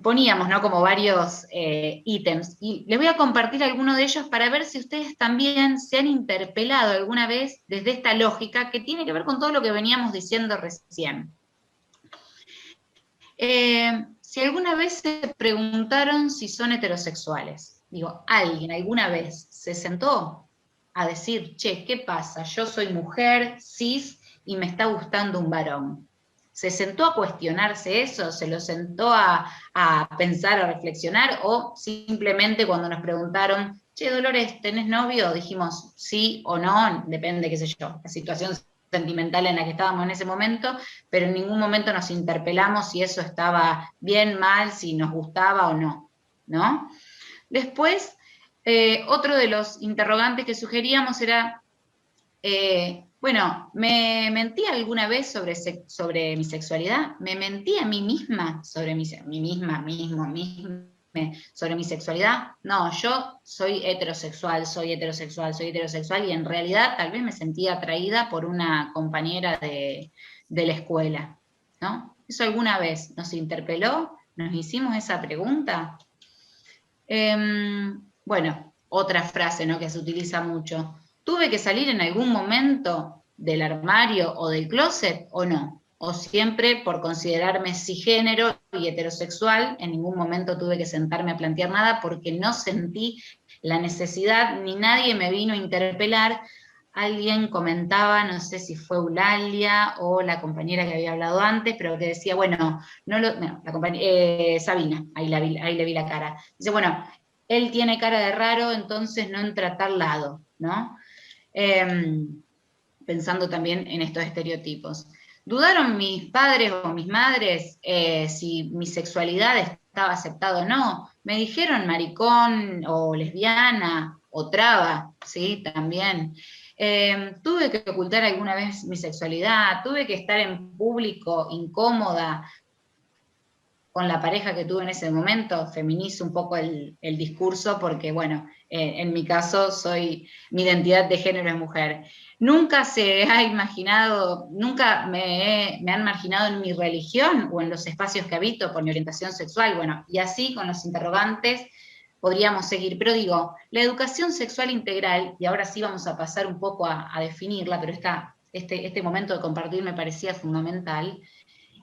poníamos, ¿no?, como varios ítems, y les voy a compartir algunos de ellos para ver si ustedes también se han interpelado alguna vez desde esta lógica que tiene que ver con todo lo que veníamos diciendo recién. Si alguna vez se preguntaron si son heterosexuales, digo, ¿alguien alguna vez se sentó a decir, che, ¿qué pasa? Yo soy mujer, cis, y me está gustando un varón? ¿Se sentó a cuestionarse eso? ¿Se lo sentó a pensar, a reflexionar? ¿O simplemente cuando nos preguntaron, che, Dolores, ¿tenés novio? Dijimos sí o no, depende, qué sé yo, la situación sentimental en la que estábamos en ese momento, pero en ningún momento nos interpelamos si eso estaba bien, mal, si nos gustaba o no, ¿no? Después, otro de los interrogantes que sugeríamos era, bueno, ¿me mentí alguna vez sobre mi sexualidad? ¿Me mentí a mí misma sobre sobre mi sexualidad? No, yo soy heterosexual, y en realidad tal vez me sentía atraída por una compañera de la escuela, ¿no? ¿Eso alguna vez nos interpeló? ¿Nos hicimos esa pregunta? Bueno, otra frase, ¿no?, que se utiliza mucho. ¿Tuve que salir en algún momento del armario o del closet o no? O siempre, por considerarme cisgénero y heterosexual, en ningún momento tuve que sentarme a plantear nada porque no sentí la necesidad, ni nadie me vino a interpelar. Alguien comentaba, no sé si fue Eulalia o la compañera que había hablado antes, pero que decía, bueno, Sabina, ahí le vi la cara. Dice, bueno, él tiene cara de raro, entonces no entra a tal lado, ¿no? Pensando también en estos estereotipos. ¿Dudaron mis padres o mis madres si mi sexualidad estaba aceptada o no? ¿Me dijeron maricón o lesbiana o traba? Sí, también. ¿Tuve que ocultar alguna vez mi sexualidad? ¿Tuve que estar en público incómoda con la pareja que tuve en ese momento? Feminizo un poco el discurso porque, bueno, en mi caso mi identidad de género es mujer. Nunca se ha imaginado, nunca me han marginado en mi religión o en los espacios que habito por mi orientación sexual, bueno, y así con los interrogantes podríamos seguir, pero digo, la educación sexual integral, y ahora sí vamos a pasar un poco a definirla, pero este momento de compartir me parecía fundamental,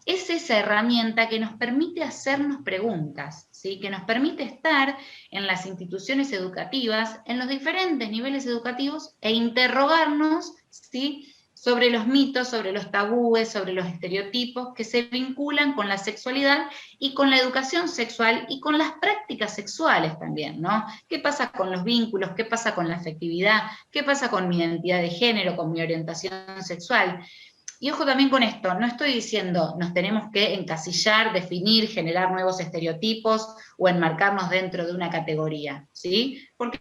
es esa herramienta que nos permite hacernos preguntas, ¿sí?, que nos permite estar en las instituciones educativas, en los diferentes niveles educativos, e interrogarnos, ¿sí?, sobre los mitos, sobre los tabúes, sobre los estereotipos que se vinculan con la sexualidad y con la educación sexual y con las prácticas sexuales también, ¿no? ¿Qué pasa con los vínculos? ¿Qué pasa con la afectividad? ¿Qué pasa con mi identidad de género, con mi orientación sexual? Y ojo también con esto, no estoy diciendo nos tenemos que encasillar, definir, generar nuevos estereotipos o enmarcarnos dentro de una categoría, ¿sí? Porque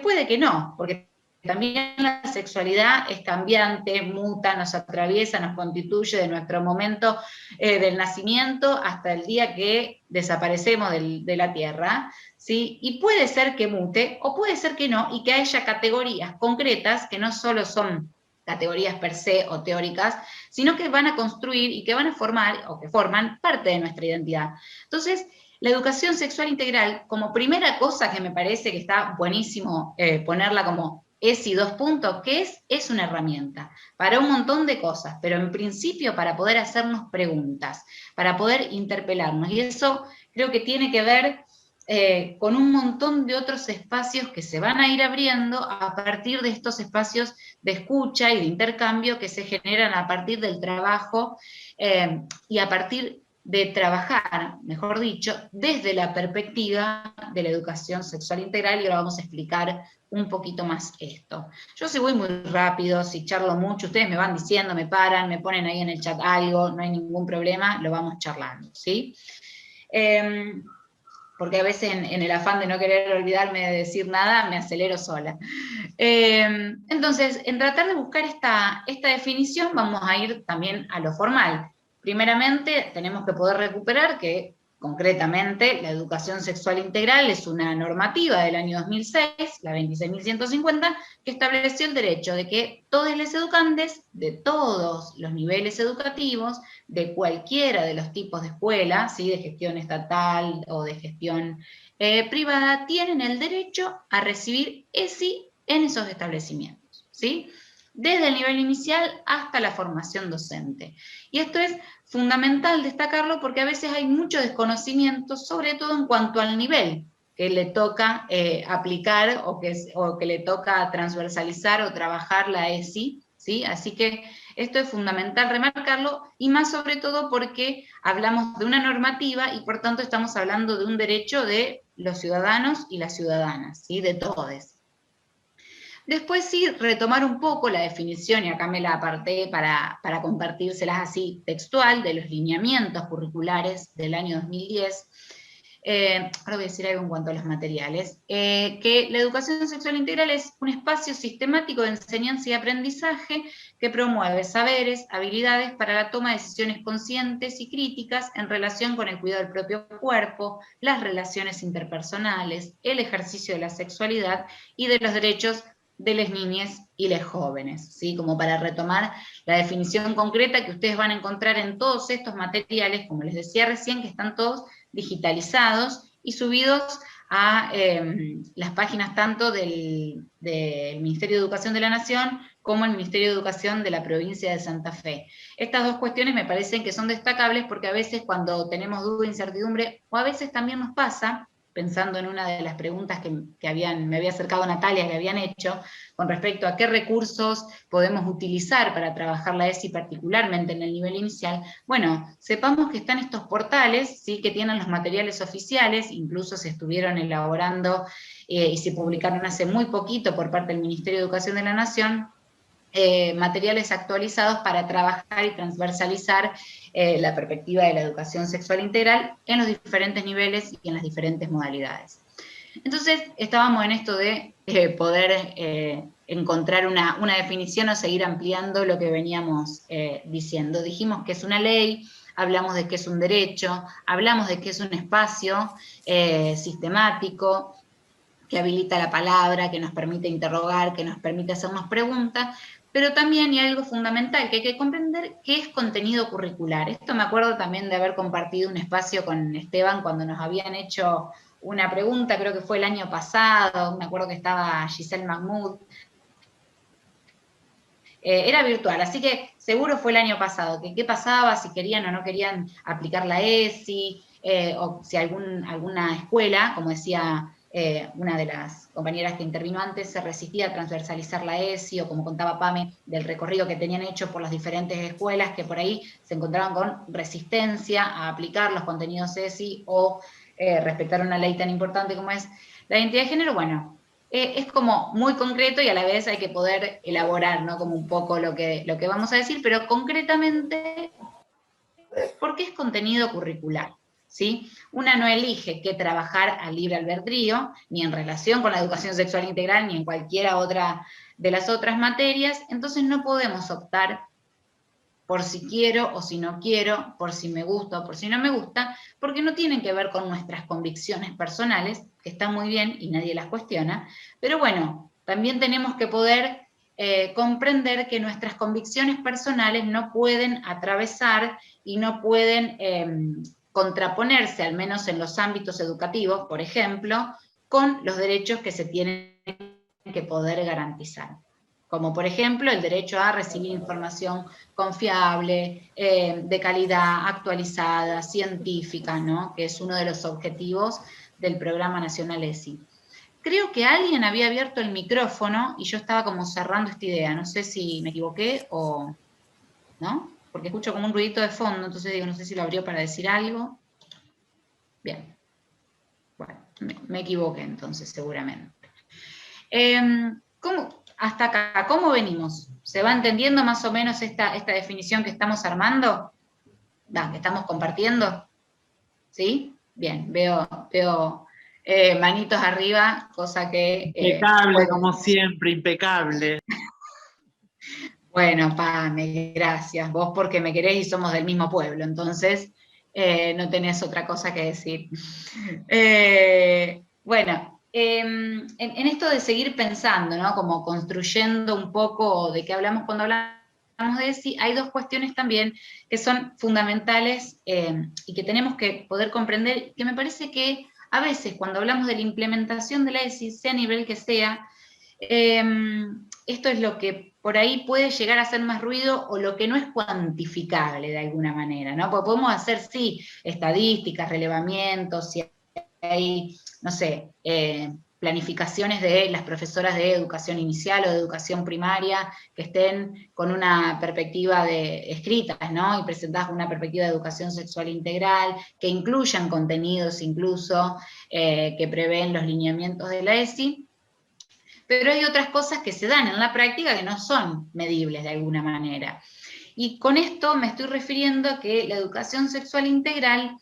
puede que no, porque también la sexualidad es cambiante, muta, nos atraviesa, nos constituye de nuestro momento del nacimiento hasta el día que desaparecemos de la Tierra, ¿sí? Y puede ser que mute o puede ser que no, y que haya categorías concretas que no solo son categorías per se o teóricas, sino que van a construir y que van a formar o que forman parte de nuestra identidad. Entonces, la educación sexual integral, como primera cosa que me parece que está buenísimo ponerla como y 2 puntos, que es una herramienta para un montón de cosas, pero en principio para poder hacernos preguntas, para poder interpelarnos, y eso creo que tiene que ver con un montón de otros espacios que se van a ir abriendo a partir de estos espacios de escucha y de intercambio que se generan a partir del trabajo y a partir de trabajar, mejor dicho, desde la perspectiva de la educación sexual integral, y ahora vamos a explicar un poquito más esto. Yo si voy muy rápido, si charlo mucho, ustedes me van diciendo, me paran, me ponen ahí en el chat algo, no hay ningún problema, lo vamos charlando, ¿sí? porque a veces en el afán de no querer olvidarme de decir nada, me acelero sola. Entonces, en tratar de buscar esta definición, vamos a ir también a lo formal. Primeramente, tenemos que poder recuperar que, concretamente, la educación sexual integral es una normativa del año 2006, la 26.150, que estableció el derecho de que todos los educandes, de todos los niveles educativos, de cualquiera de los tipos de escuela, ¿sí?, de gestión estatal o de gestión privada, tienen el derecho a recibir ESI en esos establecimientos, ¿sí?, desde el nivel inicial hasta la formación docente. Y esto es fundamental destacarlo porque a veces hay mucho desconocimiento, sobre todo en cuanto al nivel que le toca aplicar o que le toca transversalizar o trabajar la ESI, ¿sí? Así que esto es fundamental remarcarlo, y más sobre todo porque hablamos de una normativa y por tanto estamos hablando de un derecho de los ciudadanos y las ciudadanas, ¿sí?, de todos. Después sí, retomar un poco la definición, y acá me la aparté para compartírselas así textual, de los lineamientos curriculares del año 2010. Ahora voy a decir algo en cuanto a los materiales, que la educación sexual integral es un espacio sistemático de enseñanza y aprendizaje que promueve saberes, habilidades para la toma de decisiones conscientes y críticas en relación con el cuidado del propio cuerpo, las relaciones interpersonales, el ejercicio de la sexualidad y de los derechos de las niñas y los jóvenes, ¿sí? Como para retomar la definición concreta que ustedes van a encontrar en todos estos materiales, como les decía recién, que están todos digitalizados y subidos a las páginas tanto del Ministerio de Educación de la Nación como el Ministerio de Educación de la provincia de Santa Fe. Estas dos cuestiones me parecen que son destacables porque a veces cuando tenemos duda, incertidumbre, o a veces también nos pasa, pensando en una de las preguntas que me había acercado Natalia, que habían hecho, con respecto a qué recursos podemos utilizar para trabajar la ESI, particularmente en el nivel inicial. Bueno, sepamos que están estos portales, ¿sí?, que tienen los materiales oficiales, incluso se estuvieron elaborando y se publicaron hace muy poquito por parte del Ministerio de Educación de la Nación, materiales actualizados para trabajar y transversalizar la perspectiva de la educación sexual integral en los diferentes niveles y en las diferentes modalidades. Entonces, estábamos en esto de poder encontrar una definición o seguir ampliando lo que veníamos diciendo. Dijimos que es una ley, hablamos de que es un derecho, hablamos de que es un espacio sistemático, que habilita la palabra, que nos permite interrogar, que nos permite hacernos preguntas, pero también, y algo fundamental, que hay que comprender qué es contenido curricular. Esto me acuerdo también de haber compartido un espacio con Esteban cuando nos habían hecho una pregunta, creo que fue el año pasado, me acuerdo que estaba Giselle Mahmoud. Era virtual, así que seguro fue el año pasado, que qué pasaba, si querían o no querían aplicar la ESI, o si alguna escuela, como decía una de las compañeras que intervino antes, se resistía a transversalizar la ESI, o como contaba Pame, del recorrido que tenían hecho por las diferentes escuelas, que por ahí se encontraban con resistencia a aplicar los contenidos ESI, o respetar una ley tan importante como es la identidad de género. Bueno, es como muy concreto y a la vez hay que poder elaborar, ¿no?, como un poco lo que vamos a decir, pero concretamente, ¿por qué es contenido curricular? ¿Sí? Una no elige qué trabajar a libre albedrío, ni en relación con la educación sexual integral, ni en cualquiera otra de las otras materias, entonces no podemos optar por si quiero o si no quiero, por si me gusta o por si no me gusta, porque no tienen que ver con nuestras convicciones personales, que están muy bien y nadie las cuestiona, pero bueno, también tenemos que poder comprender que nuestras convicciones personales no pueden atravesar y no pueden contraponerse, al menos en los ámbitos educativos, por ejemplo, con los derechos que se tienen que poder garantizar. Como por ejemplo el derecho a recibir información confiable, de calidad, actualizada, científica, ¿no?, que es uno de los objetivos del Programa Nacional ESI. Creo que alguien había abierto el micrófono y yo estaba como cerrando esta idea, no sé si me equivoqué o no, porque escucho como un ruidito de fondo, entonces digo, no sé si lo abrió para decir algo. Bien, bueno, me equivoqué entonces seguramente. Hasta acá, ¿cómo venimos? ¿Se va entendiendo más o menos esta definición que estamos armando? Que estamos compartiendo. ¿Sí? Bien, veo manitos arriba, cosa que... Impecable, como siempre, impecable. Bueno, Pame, gracias. Vos porque me querés y somos del mismo pueblo, entonces no tenés otra cosa que decir. Bueno, en esto de seguir pensando, ¿no? Como construyendo un poco de qué hablamos cuando hablamos de ESI, hay dos cuestiones también que son fundamentales y que tenemos que poder comprender, que me parece que a veces cuando hablamos de la implementación de la ESI, sea a nivel que sea, esto es lo que por ahí puede llegar a hacer más ruido o lo que no es cuantificable de alguna manera, ¿no? Porque podemos hacer, sí, estadísticas, relevamientos, si hay, no sé, planificaciones de las profesoras de educación inicial o de educación primaria que estén con una perspectiva escritas, ¿no? Y presentadas con una perspectiva de educación sexual integral, que incluyan contenidos incluso que prevén los lineamientos de la ESI. Pero hay otras cosas que se dan en la práctica que no son medibles de alguna manera. Y con esto me estoy refiriendo a que la educación sexual integral,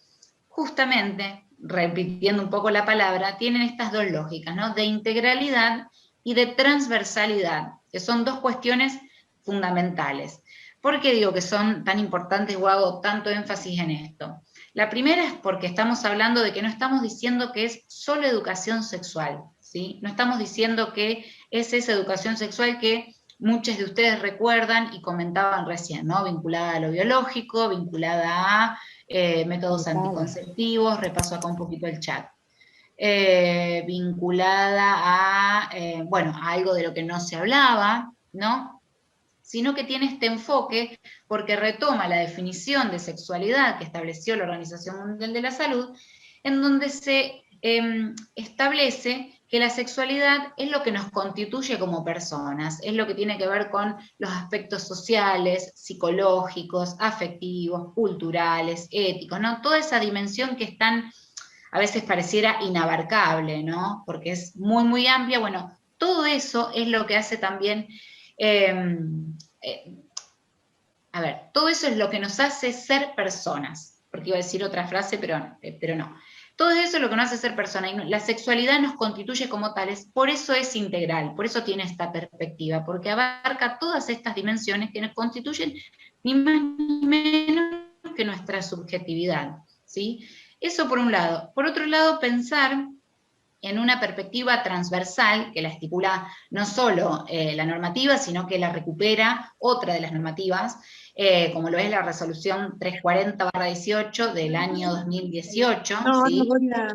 justamente, repitiendo un poco la palabra, tienen estas dos lógicas, ¿no? De integralidad y de transversalidad, que son dos cuestiones fundamentales. ¿Por qué digo que son tan importantes o hago tanto énfasis en esto? La primera es porque estamos hablando de que no estamos diciendo que es solo educación sexual, ¿sí? No estamos diciendo que es esa educación sexual que muchos de ustedes recuerdan y comentaban recién, ¿no? Vinculada a lo biológico, vinculada a métodos anticonceptivos, repaso acá un poquito el chat. Vinculada a, bueno, a algo de lo que no se hablaba, ¿no? Sino que tiene este enfoque porque retoma la definición de sexualidad que estableció la Organización Mundial de la Salud, en donde se establece que la sexualidad es lo que nos constituye como personas, es lo que tiene que ver con los aspectos sociales, psicológicos, afectivos, culturales, éticos, ¿no? Toda esa dimensión que es tan, a veces pareciera inabarcable, ¿no? Porque es muy, muy amplia. Bueno, todo eso es lo que hace también... a ver, todo eso es lo que nos hace ser personas, porque iba a decir otra frase, pero no. Todo eso es lo que nos hace ser personas, y la sexualidad nos constituye como tales, por eso es integral, por eso tiene esta perspectiva, porque abarca todas estas dimensiones que nos constituyen ni más ni menos que nuestra subjetividad, ¿sí? Eso por un lado. Por otro lado, pensar en una perspectiva transversal que la estipula no solo la normativa, sino que la recupera otra de las normativas, como lo es la resolución 340/18 del año 2018. No, ¿sí? no voy a...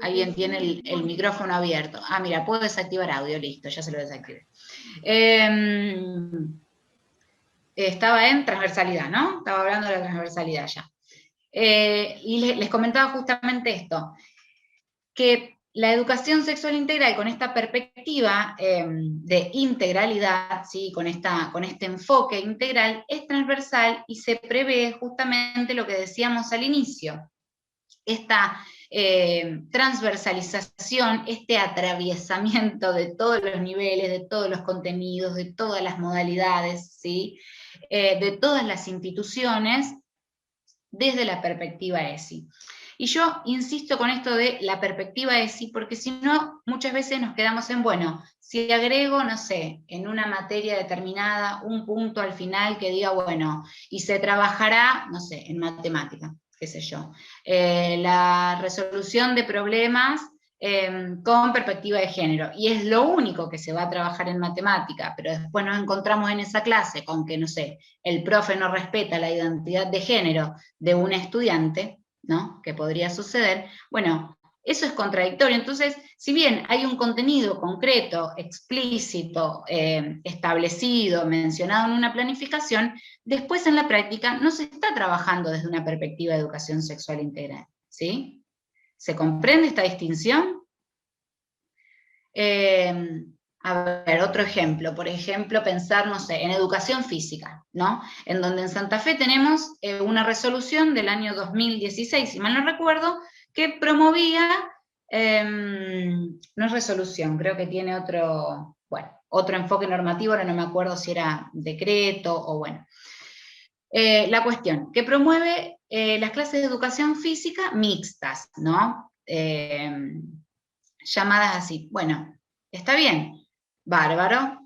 Alguien tiene el micrófono abierto. Ah, mira, puedo desactivar audio, listo, ya se lo desactivé. Estaba en transversalidad, ¿no? Estaba hablando de la transversalidad ya. Y les comentaba justamente esto, que la educación sexual integral con esta perspectiva de integralidad, ¿sí? con este enfoque integral, es transversal y se prevé justamente lo que decíamos al inicio, esta transversalización, este atraviesamiento de todos los niveles, de todos los contenidos, de todas las modalidades, ¿sí? De todas las instituciones, desde la perspectiva ESI. Y yo insisto con esto de la perspectiva ESI, porque si no, muchas veces nos quedamos en, bueno, si agrego, no sé, en una materia determinada, un punto al final que diga, bueno, y se trabajará, no sé, en matemática, qué sé yo, la resolución de problemas con perspectiva de género, y es lo único que se va a trabajar en matemática, pero después nos encontramos en esa clase con que, no sé, el profe no respeta la identidad de género de un estudiante, ¿no? Que podría suceder, bueno, eso es contradictorio. Entonces, si bien hay un contenido concreto, explícito, establecido, mencionado en una planificación, después en la práctica no se está trabajando desde una perspectiva de educación sexual integral, ¿sí? ¿Se comprende esta distinción? A ver, otro ejemplo, por ejemplo, pensar, no sé, en educación física, ¿no? En donde en Santa Fe tenemos una resolución del año 2016, si mal no recuerdo, que promovía, no es resolución, creo que tiene otro, bueno, otro enfoque normativo, ahora no me acuerdo si era decreto o bueno. La cuestión, que promueve las clases de educación física mixtas, ¿no? Llamadas así. Bueno, está bien, bárbaro.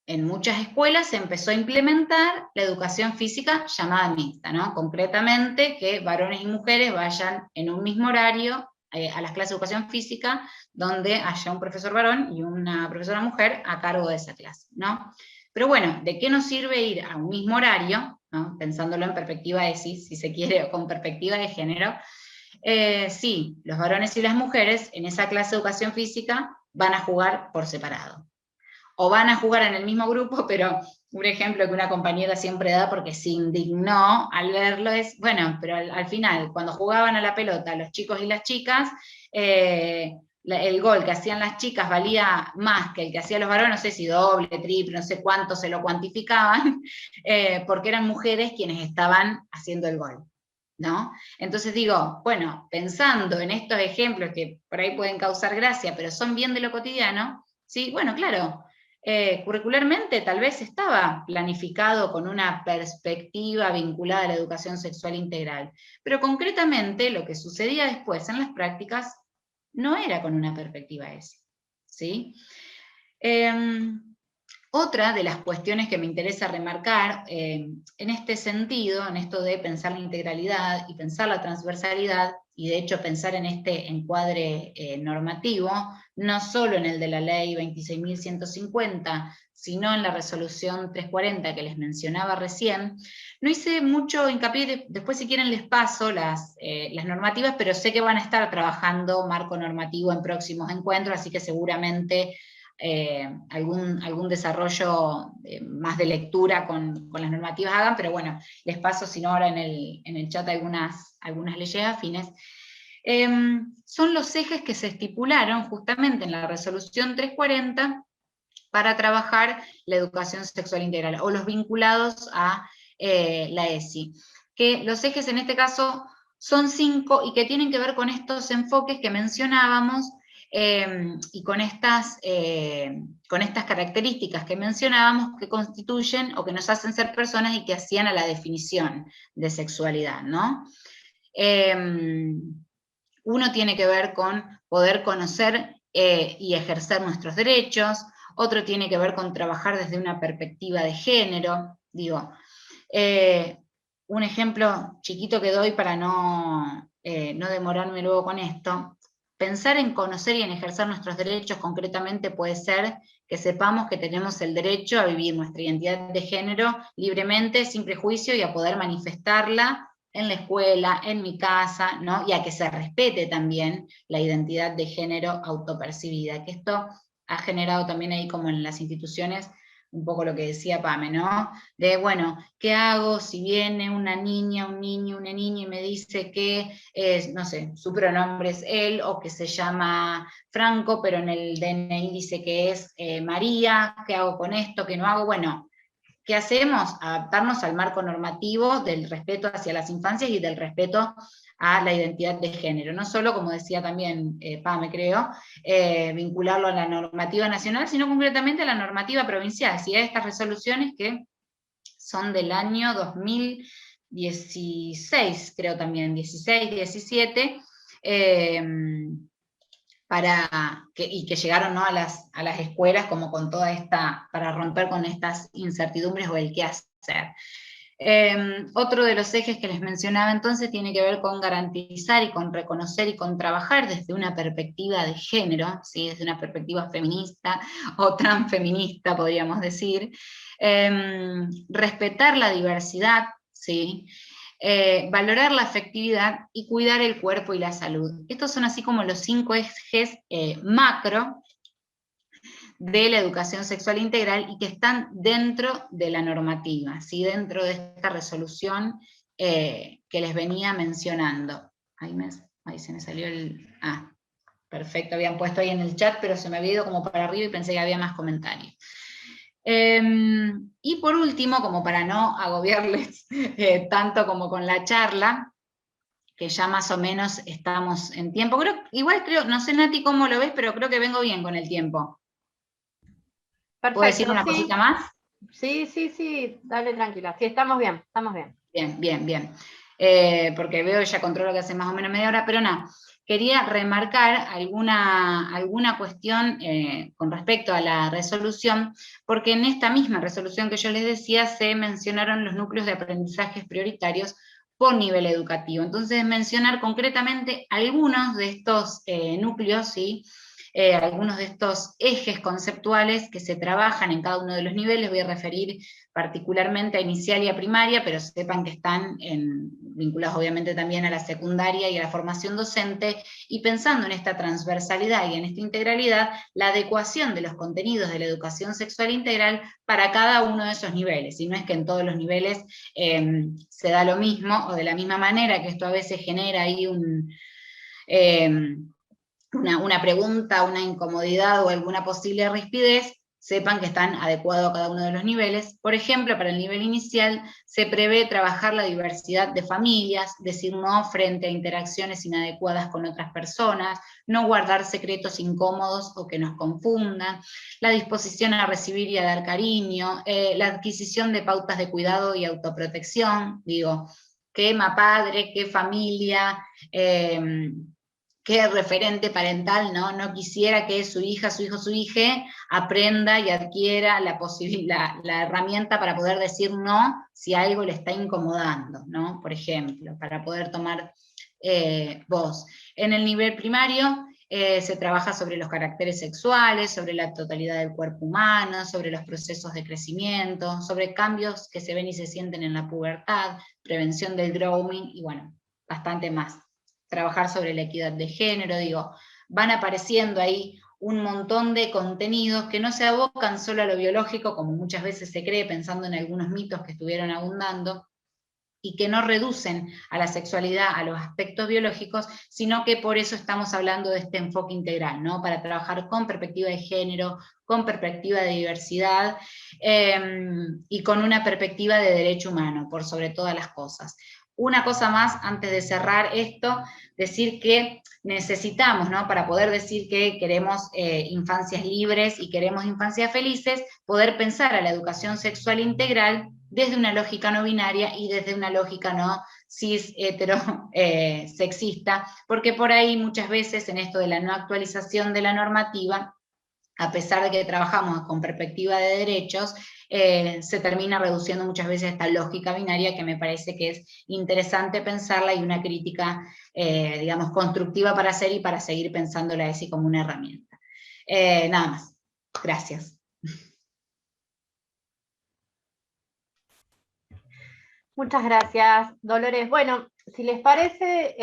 En muchas escuelas se empezó a implementar la educación física llamada mixta, ¿no? Concretamente, que varones y mujeres vayan en un mismo horario a las clases de educación física, donde haya un profesor varón y una profesora mujer a cargo de esa clase, ¿no? Pero bueno, ¿de qué nos sirve ir a un mismo horario, ¿no? Pensándolo en perspectiva de si se quiere, o con perspectiva de género? Sí, los varones y las mujeres en esa clase de educación física van a jugar por separado. O van a jugar en el mismo grupo, pero un ejemplo que una compañera siempre da porque se indignó al verlo es, bueno, pero al final, cuando jugaban a la pelota los chicos y las chicas, el gol que hacían las chicas valía más que el que hacían los varones, no sé si doble, triple, no sé cuánto se lo cuantificaban, porque eran mujeres quienes estaban haciendo el gol, ¿no? Entonces digo, bueno, pensando en estos ejemplos que por ahí pueden causar gracia, pero son bien de lo cotidiano, sí, bueno, claro, curricularmente tal vez estaba planificado con una perspectiva vinculada a la educación sexual integral, pero concretamente lo que sucedía después en las prácticas no era con una perspectiva esa, ¿sí? Otra de las cuestiones que me interesa remarcar en este sentido, en esto de pensar la integralidad y pensar la transversalidad, y de hecho pensar en este encuadre normativo, no solo en el de la ley 26.150, sino en la resolución 340 que les mencionaba recién, no hice mucho hincapié, después si quieren les paso las normativas, pero sé que van a estar trabajando marco normativo en próximos encuentros, así que seguramente algún desarrollo más de lectura con las normativas hagan, pero bueno, les paso si no ahora en el chat algunas leyes afines. Son los ejes que se estipularon justamente en la resolución 340 para trabajar la educación sexual integral, o los vinculados a la ESI. Que los ejes en este caso son 5 y que tienen que ver con estos enfoques que mencionábamos, y con estas características que mencionábamos que constituyen o que nos hacen ser personas y que hacían a la definición de sexualidad, ¿no? Uno tiene que ver con poder conocer y ejercer nuestros derechos, otro tiene que ver con trabajar desde una perspectiva de género, digo, un ejemplo chiquito que doy para no demorarme luego con esto. Pensar en conocer y en ejercer nuestros derechos concretamente puede ser que sepamos que tenemos el derecho a vivir nuestra identidad de género libremente, sin prejuicio, y a poder manifestarla en la escuela, en mi casa, ¿no? Y a que se respete también la identidad de género autopercibida, que esto ha generado también ahí como en las instituciones un poco lo que decía Pame, ¿no? De, bueno, ¿qué hago si viene una niña, un niño, una niña y me dice que, no sé, su pronombre es él, o que se llama Franco, pero en el DNI dice que es María? ¿Qué hago con esto? ¿Qué no hago? Bueno, ¿qué hacemos? Adaptarnos al marco normativo del respeto hacia las infancias y del respeto a la identidad de género. No solo, como decía también Pame, creo, vincularlo a la normativa nacional, sino concretamente a la normativa provincial, ¿sí? A estas resoluciones que son del año 2016, creo también, 16, 17, y que llegaron, ¿no?, a las escuelas como con toda esta, para romper con estas incertidumbres o el qué hacer. Otro de los ejes que les mencionaba entonces tiene que ver con garantizar y con reconocer y con trabajar desde una perspectiva de género, ¿sí? Desde una perspectiva feminista o transfeminista, podríamos decir, respetar la diversidad, ¿sí? Valorar la afectividad y cuidar el cuerpo y la salud. Estos son así como los 5 ejes macro de la educación sexual integral y que están dentro de la normativa, ¿sí? Dentro de esta resolución que les venía mencionando. Ahí se me salió el... Ah, perfecto, habían puesto ahí en el chat, pero se me había ido como para arriba y pensé que había más comentarios. Y por último, como para no agobiarles tanto como con la charla, que ya más o menos estamos en tiempo. Igual creo, no sé Nati cómo lo ves, pero creo que vengo bien con el tiempo. Perfecto, ¿Puedo decir una cosita más? Sí, dale tranquila. Sí, estamos bien, estamos bien. Bien. porque veo ya controlo que hace más o menos media hora, pero no. Quería remarcar alguna cuestión con respecto a la resolución, porque en esta misma resolución que yo les decía se mencionaron los núcleos de aprendizajes prioritarios por nivel educativo. Entonces, mencionar concretamente algunos de estos núcleos, ¿sí? Algunos de estos ejes conceptuales que se trabajan en cada uno de los niveles. Voy a referir particularmente a inicial y a primaria, pero sepan que están vinculados obviamente también a la secundaria y a la formación docente, y pensando en esta transversalidad y en esta integralidad, la adecuación de los contenidos de la educación sexual integral para cada uno de esos niveles, y no es que en todos los niveles se da lo mismo, o de la misma manera, que esto a veces genera ahí una pregunta, una incomodidad o alguna posible rispidez, sepan que están adecuados a cada uno de los niveles. Por ejemplo, para el nivel inicial se prevé trabajar la diversidad de familias, decir no frente a interacciones inadecuadas con otras personas, no guardar secretos incómodos o que nos confundan, la disposición a recibir y a dar cariño, la adquisición de pautas de cuidado y autoprotección, digo, qué padre, qué familia, qué referente parental no quisiera que su hija, su hijo, su hija aprenda y adquiera la herramienta para poder decir no si algo le está incomodando, ¿no? Por ejemplo, para poder tomar voz. En el nivel primario se trabaja sobre los caracteres sexuales, sobre la totalidad del cuerpo humano, sobre los procesos de crecimiento, sobre cambios que se ven y se sienten en la pubertad, prevención del grooming, y bueno, bastante más. Trabajar sobre la equidad de género, digo, van apareciendo ahí un montón de contenidos que no se abocan solo a lo biológico, como muchas veces se cree, pensando en algunos mitos que estuvieron abundando, y que no reducen a la sexualidad a los aspectos biológicos, sino que por eso estamos hablando de este enfoque integral, ¿no? Para trabajar con perspectiva de género, con perspectiva de diversidad, y con una perspectiva de derecho humano, por sobre todas las cosas. Una cosa más, antes de cerrar esto, decir que necesitamos, ¿no? Para poder decir que queremos infancias libres y queremos infancias felices, poder pensar a la educación sexual integral desde una lógica no binaria y desde una lógica no cis, hetero, sexista, porque por ahí muchas veces en esto de la no actualización de la normativa, a pesar de que trabajamos con perspectiva de derechos, se termina reduciendo muchas veces esta lógica binaria, que me parece que es interesante pensarla, y una crítica, digamos, constructiva para hacer y para seguir pensándola así como una herramienta. Nada más. Gracias. Muchas gracias, Dolores. Bueno, si les parece,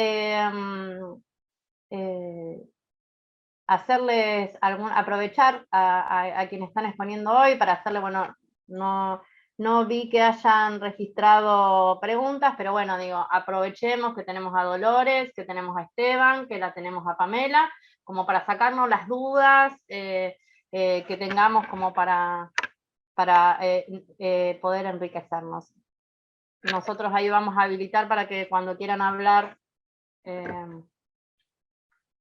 aprovechar a quienes están exponiendo hoy para hacerle, bueno, no vi que hayan registrado preguntas, pero bueno, digo, aprovechemos que tenemos a Dolores, que tenemos a Esteban, que la tenemos a Pamela, como para sacarnos las dudas que tengamos como para poder enriquecernos. Nosotros ahí vamos a habilitar para que cuando quieran hablar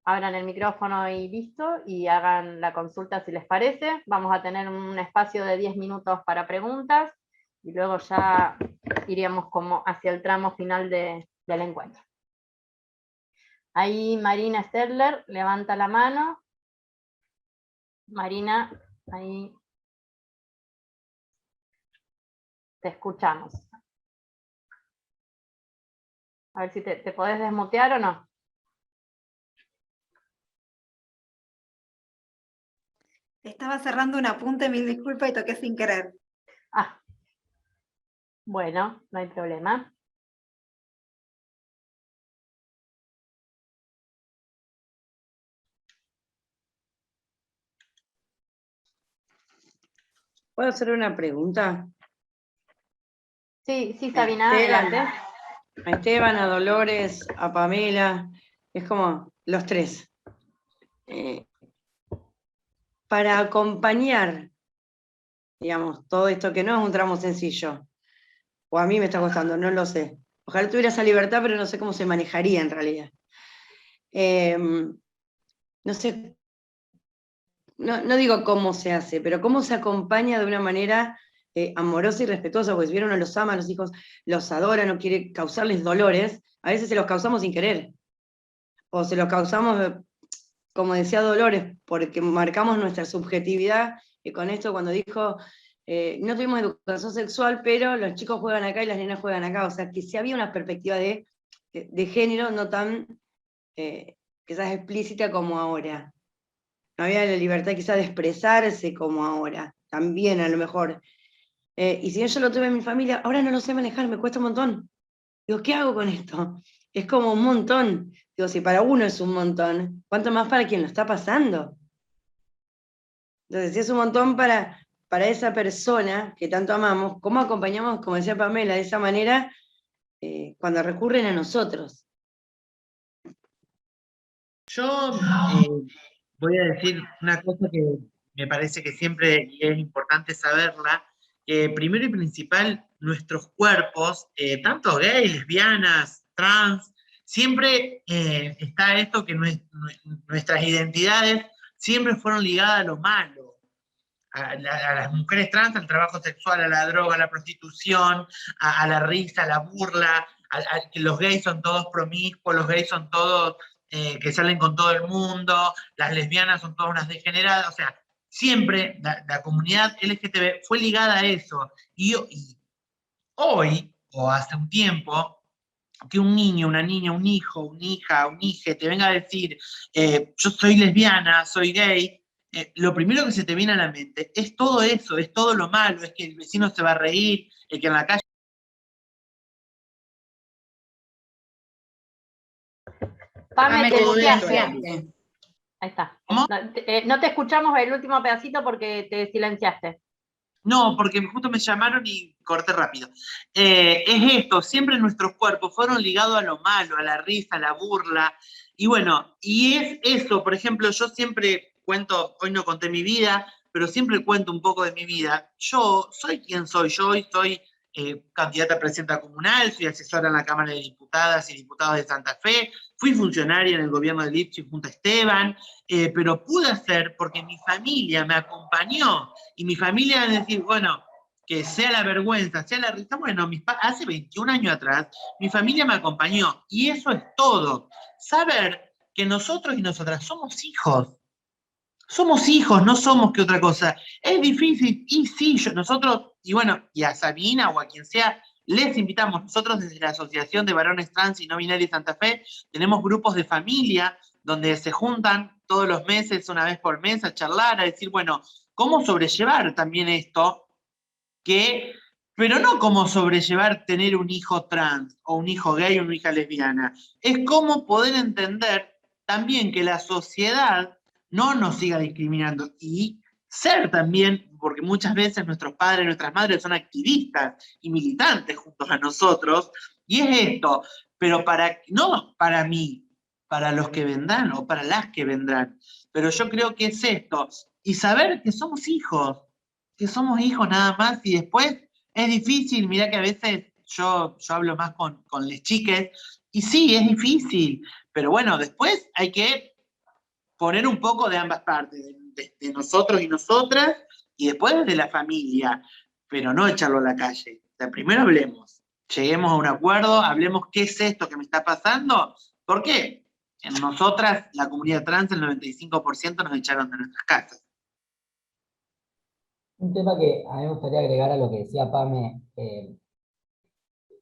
abran el micrófono y listo, y hagan la consulta si les parece. Vamos a tener un espacio de 10 minutos para preguntas, y luego ya iríamos como hacia el tramo final del encuentro. Ahí Marina Stedler levanta la mano. Marina, ahí te escuchamos. A ver si te podés desmutear o no. Estaba cerrando un apunte, mil disculpas, y toqué sin querer. Ah, bueno, no hay problema. ¿Puedo hacer una pregunta? Sí, Sabina, adelante. A Esteban, a Dolores, a Pamela, es como los tres. Para acompañar, digamos, todo esto que no es un tramo sencillo, o a mí me está costando, no lo sé. Ojalá tuviera esa libertad, pero no sé cómo se manejaría en realidad. No sé, no digo cómo se hace, pero cómo se acompaña de una manera amorosa y respetuosa, porque si bien uno los ama, a los hijos los adora, no quiere causarles dolores, a veces se los causamos sin querer, o se los causamos, como decía Dolores, porque marcamos nuestra subjetividad, y con esto cuando dijo, no tuvimos educación sexual, pero los chicos juegan acá y las nenas juegan acá, o sea, que sí había una perspectiva de género no tan quizás explícita como ahora. No había la libertad quizás de expresarse como ahora, también a lo mejor. Y si yo lo tuve en mi familia, ahora no lo sé manejar, me cuesta un montón. Digo, ¿qué hago con esto? Es como un montón. Digo, si para uno es un montón, ¿cuánto más para quien lo está pasando? Entonces, si es un montón para esa persona que tanto amamos, ¿cómo acompañamos, como decía Pamela, de esa manera cuando recurren a nosotros? Yo voy a decir una cosa que me parece que siempre es importante saberla, que primero y principal, nuestros cuerpos, tanto gays, lesbianas, trans, siempre está esto que nuestras identidades siempre fueron ligadas a lo malo. A las mujeres trans, al trabajo sexual, a la droga, a la prostitución, a la risa, a la burla, que los gays son todos promiscuos, los gays son todos que salen con todo el mundo, las lesbianas son todas unas degeneradas, o sea, siempre la comunidad LGTB fue ligada a eso. Y hoy, o hace un tiempo, que un niño, una niña, un hijo, una hija, un hije te venga a decir, yo soy lesbiana, soy gay, lo primero que se te viene a la mente es todo eso, es todo lo malo, es que el vecino se va a reír, el que en la calle... Pame, te todo eso, silenciaste. Ahí está. ¿Cómo? No te escuchamos el último pedacito porque te silenciaste. No, porque justo me llamaron y corté rápido. Es esto, siempre nuestros cuerpos fueron ligados a lo malo, a la risa, a la burla. Y bueno, y es eso, por ejemplo, yo siempre cuento, hoy no conté mi vida, pero siempre cuento un poco de mi vida. Yo soy quien soy, yo hoy soy candidata a presidenta comunal, soy asesora en la Cámara de Diputadas y Diputados de Santa Fe, fui funcionaria en el gobierno de Lipschitz junto a Esteban, pero pude hacer porque mi familia me acompañó, y mi familia es decir, bueno, que sea la vergüenza, sea la risa, bueno, hace 21 años atrás, mi familia me acompañó, y eso es todo. Saber que nosotros y nosotras somos hijos, no somos que otra cosa. Es difícil, y sí, nosotros, y bueno, y a Sabina o a quien sea, les invitamos, nosotros desde la Asociación de Varones Trans y No Binarios Santa Fe, tenemos grupos de familia donde se juntan todos los meses, una vez por mes, a charlar, a decir, bueno, ¿cómo sobrellevar también esto? Pero no cómo sobrellevar tener un hijo trans, o un hijo gay, o una hija lesbiana. Es cómo poder entender también que la sociedad no nos siga discriminando, y ser también, porque muchas veces nuestros padres, nuestras madres son activistas y militantes juntos a nosotros, y es esto, pero no para mí, para los que vendrán o para las que vendrán, pero yo creo que es esto, y saber que somos hijos nada más, y después es difícil, mirá que a veces yo hablo más con les chiques, y sí, es difícil, pero bueno, después hay que poner un poco de ambas partes, de nosotros y nosotras, y después de la familia, pero no echarlo a la calle. O sea, primero hablemos, lleguemos a un acuerdo, hablemos qué es esto que me está pasando. ¿Por qué? En nosotras, la comunidad trans, el 95% nos echaron de nuestras casas. Un tema que a mí me gustaría agregar a lo que decía Pame,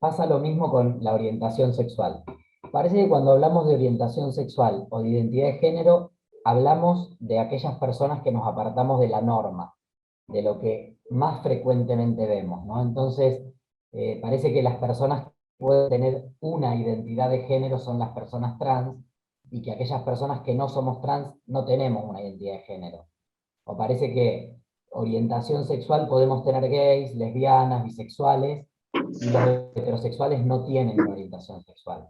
pasa lo mismo con la orientación sexual. Parece que cuando hablamos de orientación sexual o de identidad de género, hablamos de aquellas personas que nos apartamos de la norma, de lo que más frecuentemente vemos, ¿no? Entonces, parece que las personas que pueden tener una identidad de género son las personas trans, y que aquellas personas que no somos trans no tenemos una identidad de género. O parece que orientación sexual podemos tener gays, lesbianas, bisexuales, y los heterosexuales no tienen una orientación sexual.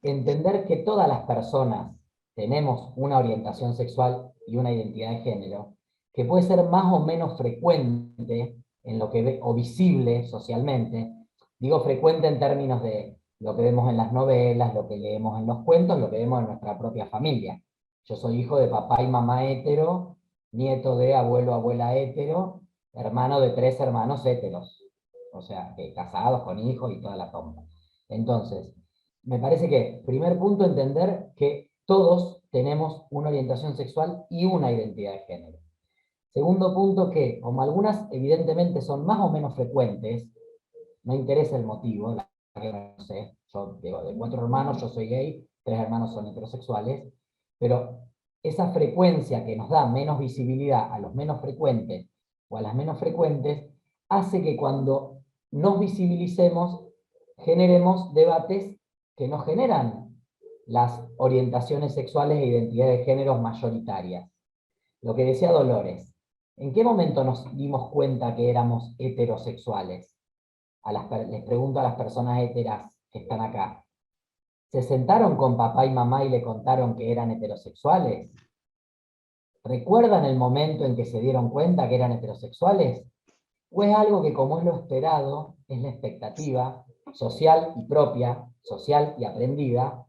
Entender que todas las personas tenemos una orientación sexual y una identidad de género, que puede ser más o menos frecuente en lo que o visible socialmente. Digo frecuente en términos de lo que vemos en las novelas, lo que leemos en los cuentos, lo que vemos en nuestra propia familia. Yo soy hijo de papá y mamá hetero, nieto de abuelo, abuela hetero, hermano de 3 hermanos héteros, o sea, casados con hijos y toda la tomba. Entonces, me parece que, primer punto, entender que todos tenemos una orientación sexual y una identidad de género. Segundo punto, que como algunas evidentemente son más o menos frecuentes, no interesa el motivo, la que no sé, yo digo, de 4 hermanos yo soy gay, 3 hermanos son heterosexuales, pero esa frecuencia que nos da menos visibilidad a los menos frecuentes o a las menos frecuentes, hace que cuando nos visibilicemos, generemos debates que nos generan las orientaciones sexuales e identidades de género mayoritarias. Lo que decía Dolores, ¿en qué momento nos dimos cuenta que éramos heterosexuales? Les pregunto a las personas heteras que están acá. ¿Se sentaron con papá y mamá y le contaron que eran heterosexuales? ¿Recuerdan el momento en que se dieron cuenta que eran heterosexuales? ¿O es algo que, como es lo esperado, es la expectativa social y propia, social y aprendida?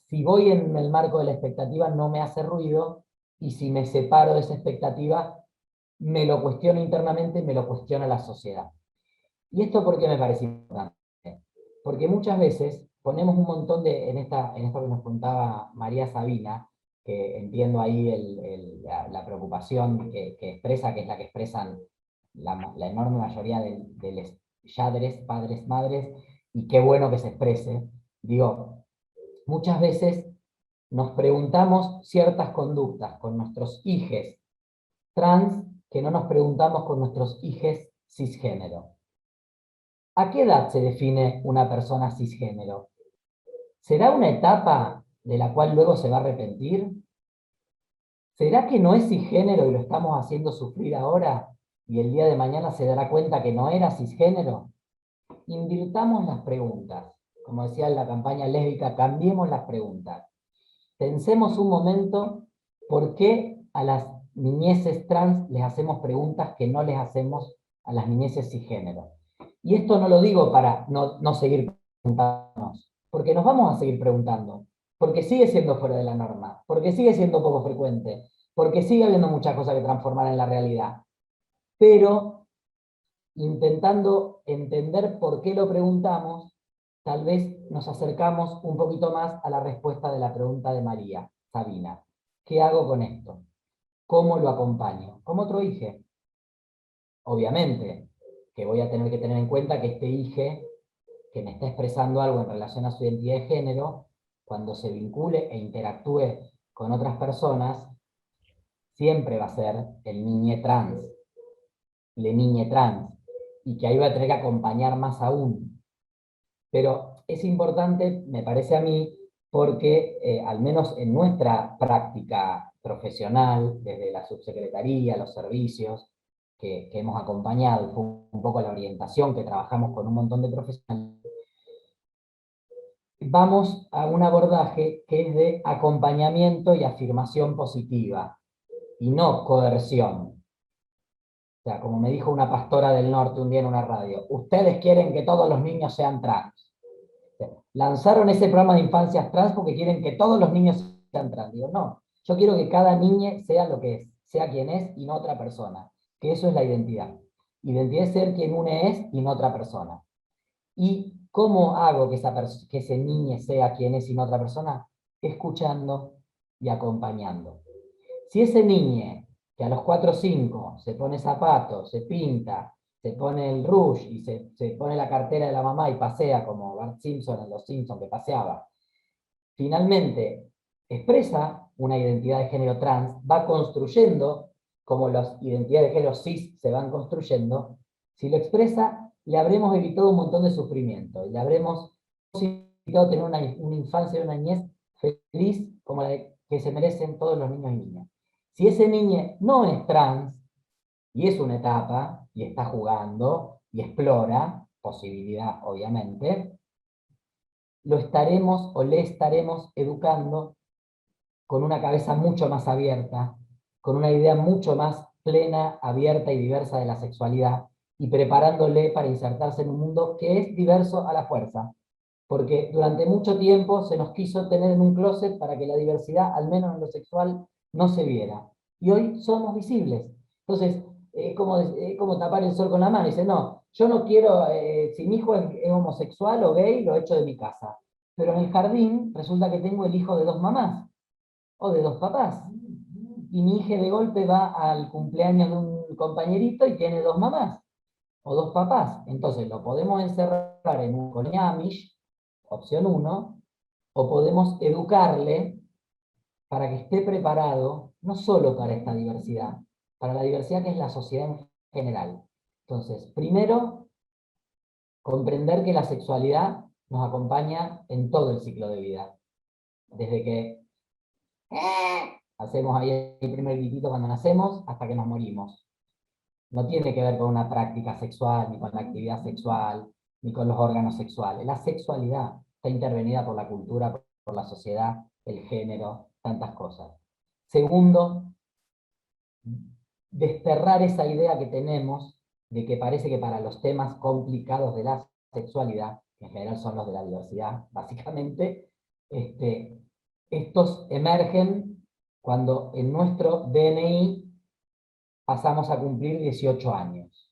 Si voy en el marco de la expectativa no me hace ruido, y si me separo de esa expectativa, me lo cuestiono internamente, me lo cuestiona la sociedad. ¿Y esto por qué me parece importante? Porque muchas veces ponemos un montón de, en esto que nos contaba María Sabina, que entiendo ahí la preocupación que expresa, que es la que expresan la enorme mayoría de los yadres, padres, madres, y qué bueno que se exprese. Digo, muchas veces nos preguntamos ciertas conductas con nuestros hijes trans que no nos preguntamos con nuestros hijes cisgénero. ¿A qué edad se define una persona cisgénero? ¿Será una etapa de la cual luego se va a arrepentir? ¿Será que no es cisgénero y lo estamos haciendo sufrir ahora y el día de mañana se dará cuenta que no era cisgénero? Invirtamos las preguntas. Como decía en la campaña lésbica, cambiemos las preguntas. Pensemos un momento por qué a las niñeces trans les hacemos preguntas que no les hacemos a las niñeces cisgénero. Y esto no lo digo para no seguir preguntándonos, porque nos vamos a seguir preguntando, porque sigue siendo fuera de la norma, porque sigue siendo poco frecuente, porque sigue habiendo muchas cosas que transformar en la realidad. Pero, intentando entender por qué lo preguntamos, tal vez nos acercamos un poquito más a la respuesta de la pregunta de María Sabina. ¿Qué hago con esto? ¿Cómo lo acompaño? Como otro hijo. Obviamente que voy a tener que tener en cuenta que este hijo que me está expresando algo en relación a su identidad de género, cuando se vincule e interactúe con otras personas, siempre va a ser el niño trans, le niñe trans, y que ahí va a tener que acompañar más aún. Pero es importante, me parece a mí, porque al menos en nuestra práctica profesional, desde la subsecretaría, los servicios que hemos acompañado, y fue un poco la orientación que trabajamos con un montón de profesionales, vamos a un abordaje que es de acompañamiento y afirmación positiva, y no coerción. O sea, como me dijo una pastora del norte un día en una radio, ustedes quieren que todos los niños sean trans. Lanzaron ese programa de infancias trans porque quieren que todos los niños sean trans. Digo, no, yo quiero que cada niña sea lo que es, sea quien es y no otra persona. Que eso es la identidad. Identidad es ser quien uno es y no otra persona. ¿Y cómo hago que ese niño sea quien es y no otra persona? Escuchando y acompañando. Si ese niño que a los 4 o 5 se pone zapatos, se pinta, se pone el rouge y se pone la cartera de la mamá y pasea como Bart Simpson en Los Simpsons que paseaba, finalmente expresa una identidad de género trans, va construyendo como las identidades de género cis se van construyendo. Si lo expresa, le habremos evitado un montón de sufrimiento y le habremos evitado tener una infancia y una niñez feliz como la que se merecen todos los niños y niñas. Si ese niño no es trans, y es una etapa, y está jugando, y explora, posibilidad obviamente, lo estaremos o le estaremos educando con una cabeza mucho más abierta, con una idea mucho más plena, abierta y diversa de la sexualidad, y preparándole para insertarse en un mundo que es diverso a la fuerza. Porque durante mucho tiempo se nos quiso tener en un closet para que la diversidad, al menos en lo sexual, no se viera. Y hoy somos visibles. Entonces, es como tapar el sol con la mano. Dice, no, yo no quiero, si mi hijo es homosexual o gay, lo echo de mi casa. Pero en el jardín resulta que tengo el hijo de 2 mamás, o de 2 papás. Y mi hija de golpe va al cumpleaños de un compañerito y tiene 2 mamás, o 2 papás. Entonces lo podemos encerrar en un colonia-amish, opción 1, o podemos educarle para que esté preparado, no solo para esta diversidad, para la diversidad que es la sociedad en general. Entonces, primero, comprender que la sexualidad nos acompaña en todo el ciclo de vida. Desde que hacemos ahí el primer gritito cuando nacemos, hasta que nos morimos. No tiene que ver con una práctica sexual, ni con la actividad sexual, ni con los órganos sexuales. La sexualidad está intervenida por la cultura, por la sociedad, el género, tantas cosas. Segundo, desterrar esa idea que tenemos de que parece que para los temas complicados de la sexualidad, que en general son los de la diversidad, básicamente, estos emergen cuando en nuestro DNI pasamos a cumplir 18 años.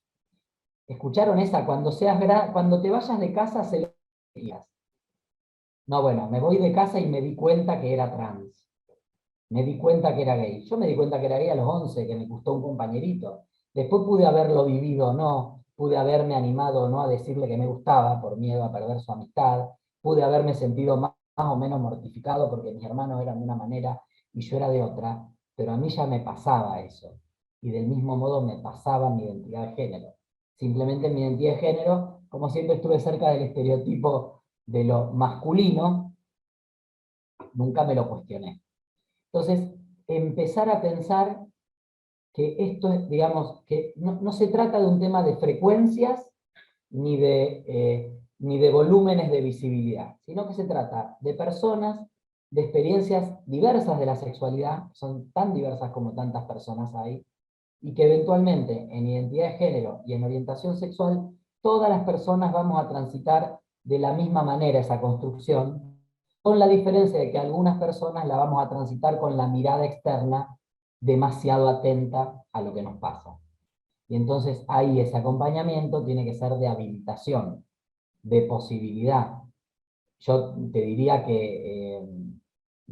¿Escucharon esa? Cuando te vayas de casa, se lo digas. No, bueno, me voy de casa y me di cuenta que era trans. Me di cuenta que era gay. Yo me di cuenta que era gay a los 11, que me gustó un compañerito. Después pude haberlo vivido o no, pude haberme animado o no a decirle que me gustaba por miedo a perder su amistad, pude haberme sentido más o menos mortificado porque mis hermanos eran de una manera y yo era de otra, pero a mí ya me pasaba eso. Y del mismo modo me pasaba mi identidad de género. Simplemente mi identidad de género, como siempre estuve cerca del estereotipo de lo masculino, nunca me lo cuestioné. Entonces, empezar a pensar que esto es, digamos, que no se trata de un tema de frecuencias ni de volúmenes de visibilidad, sino que se trata de personas, de experiencias diversas de la sexualidad, son tan diversas como tantas personas hay, y que eventualmente en identidad de género y en orientación sexual, todas las personas vamos a transitar de la misma manera esa construcción, con la diferencia de que algunas personas la vamos a transitar con la mirada externa demasiado atenta a lo que nos pasa. Y entonces ahí ese acompañamiento tiene que ser de habilitación, de posibilidad. Yo te diría que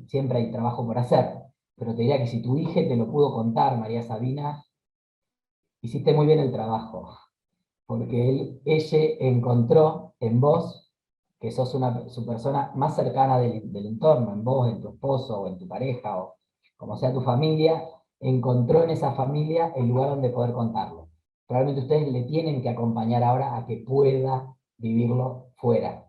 siempre hay trabajo por hacer, pero te diría que si tu hija te lo pudo contar, María Sabina, hiciste muy bien el trabajo, porque ella encontró en vos, que sos su persona más cercana del entorno, en vos, en tu esposo, o en tu pareja, o como sea tu familia, encontró en esa familia el lugar donde poder contarlo. Probablemente ustedes le tienen que acompañar ahora a que pueda vivirlo fuera,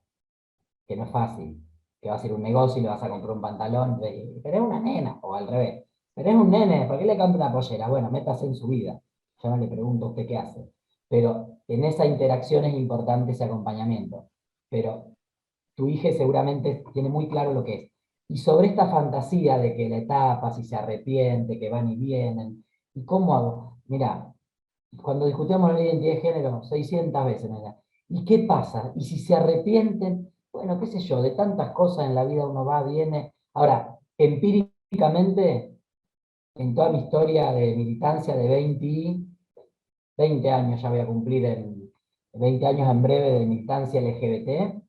que no es fácil, que va a ser un negocio y le vas a comprar un pantalón, pero es una nena, o al revés, pero es un nene, ¿por qué le compra una pollera? Bueno, métase en su vida, yo no le pregunto a usted qué hace, pero en esa interacción es importante ese acompañamiento, pero tu hija seguramente tiene muy claro lo que es. Y sobre esta fantasía de que la etapa, si se arrepiente, que van y vienen, ¿y cómo hago? Mirá, cuando discutíamos la identidad de género, 600 veces, ¿no? ¿Y qué pasa? ¿Y si se arrepienten? Bueno, qué sé yo, de tantas cosas en la vida uno va, viene. Ahora, empíricamente, en toda mi historia de militancia de 20 años, ya voy a cumplir en 20 años en breve de militancia LGBT,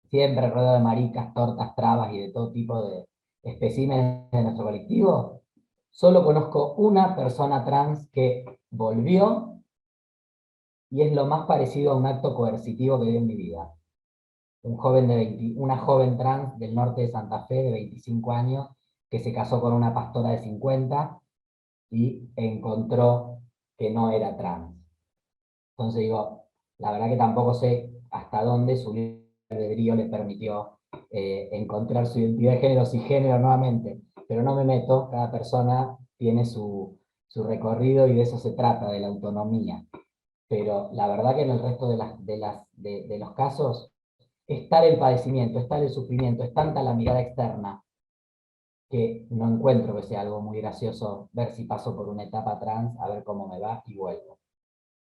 siempre rodeado de maricas, tortas, trabas y de todo tipo de especímenes de nuestro colectivo, solo conozco una persona trans que volvió y es lo más parecido a un acto coercitivo que vi en mi vida. Una joven trans del norte de Santa Fe de 25 años que se casó con una pastora de 50 y encontró que no era trans. Entonces digo, la verdad que tampoco sé hasta dónde su albedrío le permitió encontrar su identidad de género, cisgénero nuevamente, pero no me meto, cada persona tiene su recorrido y de eso se trata, de la autonomía. Pero la verdad que en el resto de los casos, es tal el padecimiento, es tal el sufrimiento, es tanta la mirada externa, que no encuentro que sea algo muy gracioso ver si paso por una etapa trans, a ver cómo me va y vuelvo.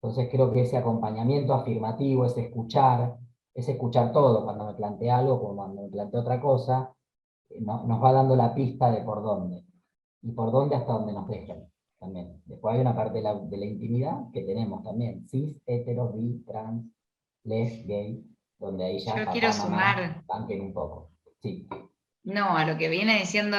Entonces creo que ese acompañamiento afirmativo, ese escuchar todo cuando me plantea algo, como cuando me plantea otra cosa, nos va dando la pista de por dónde, y por dónde hasta donde nos dejen. también. Después hay una parte de la intimidad que tenemos también, cis, hetero, bi, trans, les, gay, donde ahí ya Yo papá, quiero mamá, sumar, banquen un poco. Sí. no, a lo que viene diciendo,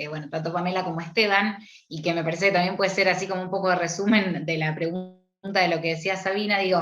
bueno, tanto Pamela como Esteban, y que me parece que también puede ser así como un poco de resumen de la pregunta de lo que decía Sabina, digo,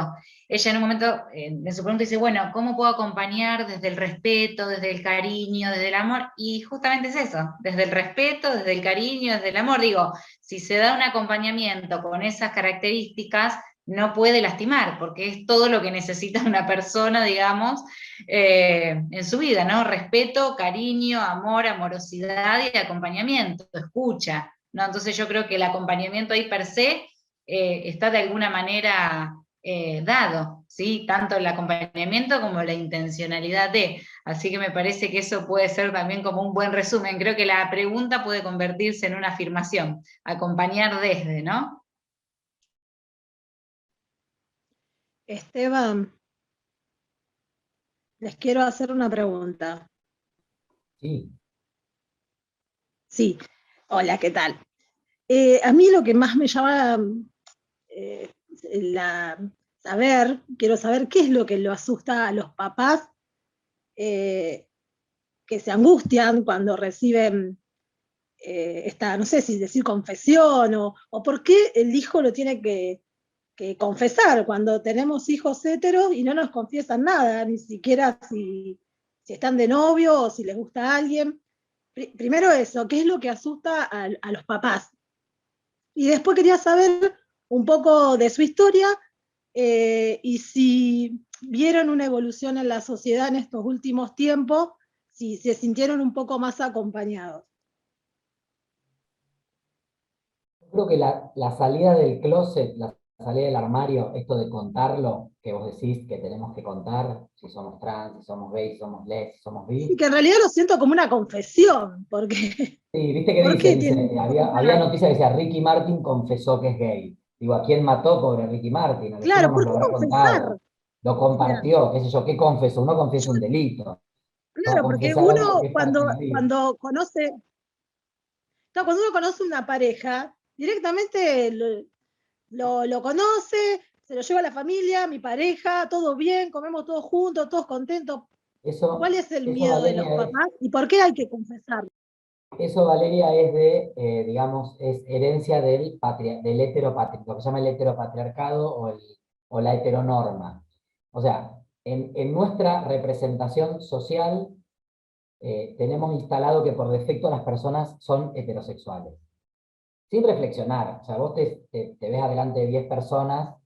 ella en un momento, en su pregunta dice, bueno, ¿cómo puedo acompañar desde el respeto, desde el cariño, desde el amor? Y justamente es eso, desde el respeto, desde el cariño, desde el amor, digo, si se da un acompañamiento con esas características, no puede lastimar, porque es todo lo que necesita una persona, digamos, en su vida, ¿no? Respeto, cariño, amor, amorosidad y acompañamiento, escucha, ¿no? Entonces yo creo que el acompañamiento ahí per se está de alguna manera dado, ¿sí? Tanto el acompañamiento como la intencionalidad de. Así que me parece que eso puede ser también como un buen resumen. Creo que la pregunta puede convertirse en una afirmación, acompañar desde, ¿no? Esteban, les quiero hacer una pregunta. Sí. Sí, hola, ¿qué tal? A mí lo que más me llama quiero saber qué es lo que lo asusta a los papás que se angustian cuando reciben esta, no sé si decir confesión, o por qué el hijo lo tiene que confesar cuando tenemos hijos heteros y no nos confiesan nada, ni siquiera si están de novio o si les gusta a alguien. Primero eso, ¿qué es lo que asusta a los papás? Y después quería saber un poco de su historia y si vieron una evolución en la sociedad en estos últimos tiempos, si se sintieron un poco más acompañados. Creo que la salida del closet, la salida del armario, esto de contarlo, que vos decís que tenemos que contar, si somos trans, si somos gays, si somos les, si somos Sí, bi. que en realidad lo siento como una confesión, porque Sí, viste que ¿por dice, qué tienen que había contar? noticias que decía Ricky Martin confesó que es gay. Digo, ¿a quién mató, pobre Ricky Martin? A los Claro, chicos nos ¿por lo qué habrá confesar? contado, lo Claro, compartió, qué sé yo, ¿qué confesó? Uno confiesa un delito. No, claro, porque confesar algo uno que es parte de la vida. cuando uno conoce una pareja, directamente lo conoce, se lo lleva a la familia, mi pareja, todo bien, comemos todos juntos, todos contentos. ¿Cuál es el Eso miedo de los Valeria, papás y por qué hay que confesar? eso, Valeria, es digamos, es herencia del lo que se llama el heteropatriarcado o la heteronorma. O sea, en nuestra representación social tenemos instalado que por defecto las personas son heterosexuales. Sin reflexionar, o sea, vos te ves adelante de 10 personas,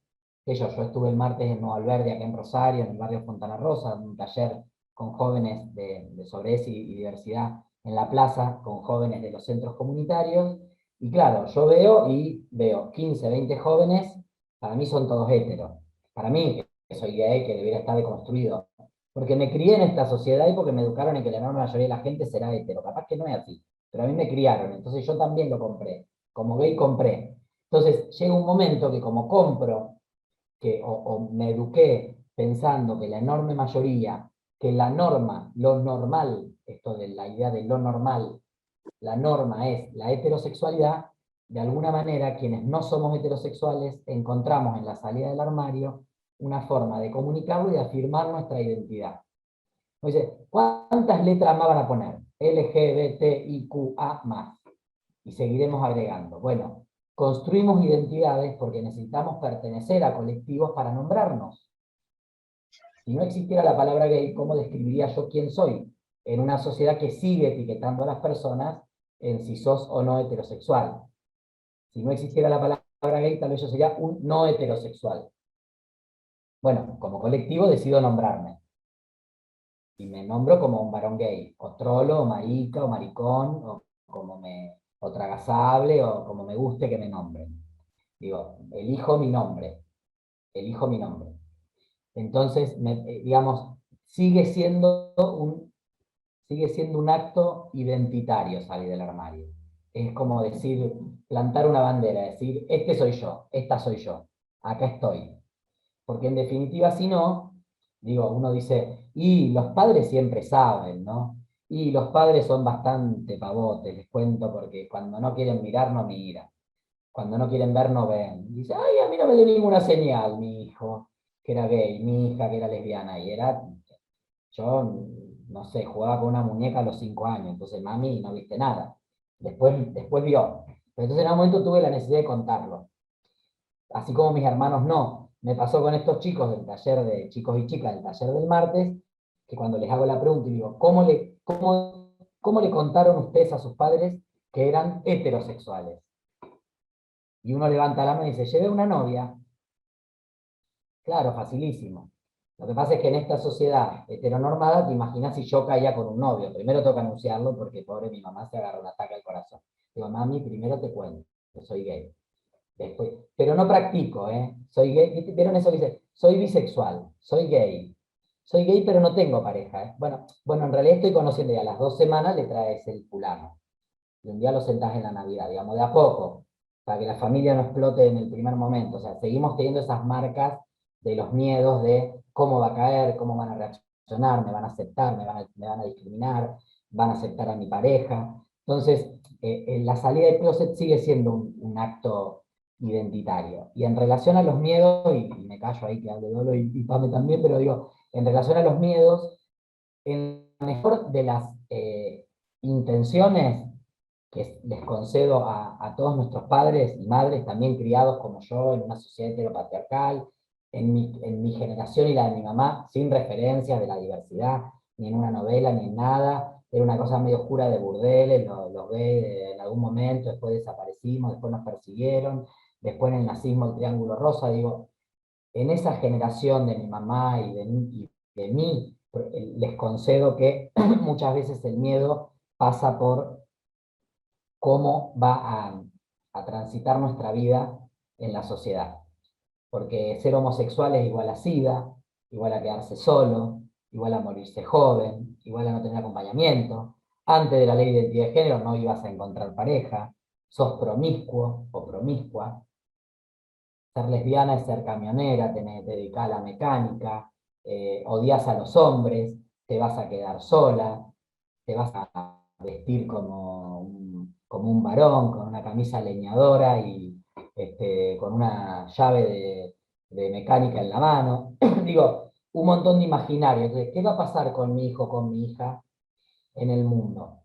yo estuve el martes en Nuevo Alberdi, acá en Rosario, en el barrio Fontana Rosa, en un taller con jóvenes sobre eso y diversidad en la plaza, con jóvenes de los centros comunitarios, y claro, yo veo 15, 20 jóvenes, para mí son todos heteros. Para mí, que soy gay, que debería estar deconstruido, porque me crié en esta sociedad y porque me educaron en que la enorme mayoría de la gente será hetero. Capaz que no es así, pero a mí me criaron, entonces yo también lo compré. Como gay compré. Entonces llega un momento que como compro, o me eduqué pensando que la enorme mayoría, que la norma, lo normal, esto de la idea de lo normal, la norma es la heterosexualidad, de alguna manera quienes no somos heterosexuales encontramos en la salida del armario una forma de comunicarlo y de afirmar nuestra identidad. Dice, ¿cuántas letras más van a poner? LGBTIQA+. Y seguiremos agregando. Bueno, construimos identidades porque necesitamos pertenecer a colectivos para nombrarnos. Si no existiera la palabra gay, ¿cómo describiría yo quién soy? En una sociedad que sigue etiquetando a las personas en si sos o no heterosexual. Si no existiera la palabra gay, tal vez yo sería un no heterosexual. Bueno, como colectivo decido nombrarme. Y me nombro como un varón gay, o trolo, o marica, o maricón, o tragasable, o como me guste que me nombren. Digo, elijo mi nombre. Entonces, digamos, sigue siendo un acto identitario salir del armario. Es como decir, plantar una bandera, decir, este soy yo, esta soy yo, acá estoy. Porque en definitiva, si no, digo, uno dice, y los padres siempre saben, ¿no? Y los padres son bastante pavotes, les cuento, porque cuando no quieren mirar, no miran. cuando no quieren ver, no ven. Y dice, ay, a mí no me dio ninguna señal, mi hijo, que era gay, mi hija, que era lesbiana, y yo, no sé, jugaba con una muñeca a los 5 años, entonces mami, no viste nada. Después vio. Pero entonces en un momento tuve la necesidad de contarlo. Así como mis hermanos no. Me pasó con estos chicos del taller de chicos y chicas del taller del martes, que cuando les hago la pregunta y digo, ¿cómo le contaron ustedes a sus padres que eran heterosexuales? Y uno levanta la mano y dice, llevé una novia. Claro, facilísimo. Lo que pasa es que en esta sociedad heteronormada, te imaginas si yo caía con un novio. Primero tengo que anunciarlo porque pobre mi mamá se agarra un ataque al corazón. Digo, mami, primero te cuento que soy gay. Después, pero no practico, ¿eh? Soy gay. ¿Vieron eso que dice? Soy bisexual, soy gay. Soy gay pero no tengo pareja, ¿eh? Bueno, en realidad estoy conociendo ya, a las 2 semanas le traes el fulano. Y un día lo sentás en la Navidad, digamos, de a poco, para que la familia no explote en el primer momento. O sea, seguimos teniendo esas marcas de los miedos de cómo va a caer, cómo van a reaccionar, me van a aceptar, me van a discriminar, van a aceptar a mi pareja. Entonces, la salida del closet sigue siendo un acto identitario. Y en relación a los miedos, y me callo ahí que hable Dolo y Pame también, pero digo, en relación a los miedos, en la mejor de las intenciones que les concedo a todos nuestros padres y madres, también criados como yo en una sociedad heteropatriarcal, en mi generación y la de mi mamá, sin referencias de la diversidad, ni en una novela, ni en nada, era una cosa medio oscura de burdeles, los gays en algún momento, después desaparecimos, después nos persiguieron, después en el nazismo el Triángulo Rosa, digo, en esa generación de mi mamá y de mí, les concedo que muchas veces el miedo pasa por cómo va a transitar nuestra vida en la sociedad. Porque ser homosexual es igual a SIDA, igual a quedarse solo, igual a morirse joven, igual a no tener acompañamiento. Antes de la ley de identidad de género no ibas a encontrar pareja, sos promiscuo o promiscua. Ser lesbiana es ser camionera, te dedicás a la mecánica, odias a los hombres, te vas a quedar sola, te vas a vestir como un varón, con una camisa leñadora y con una llave de mecánica en la mano. Digo, un montón de imaginario. Entonces, ¿qué va a pasar con mi hijo, con mi hija en el mundo?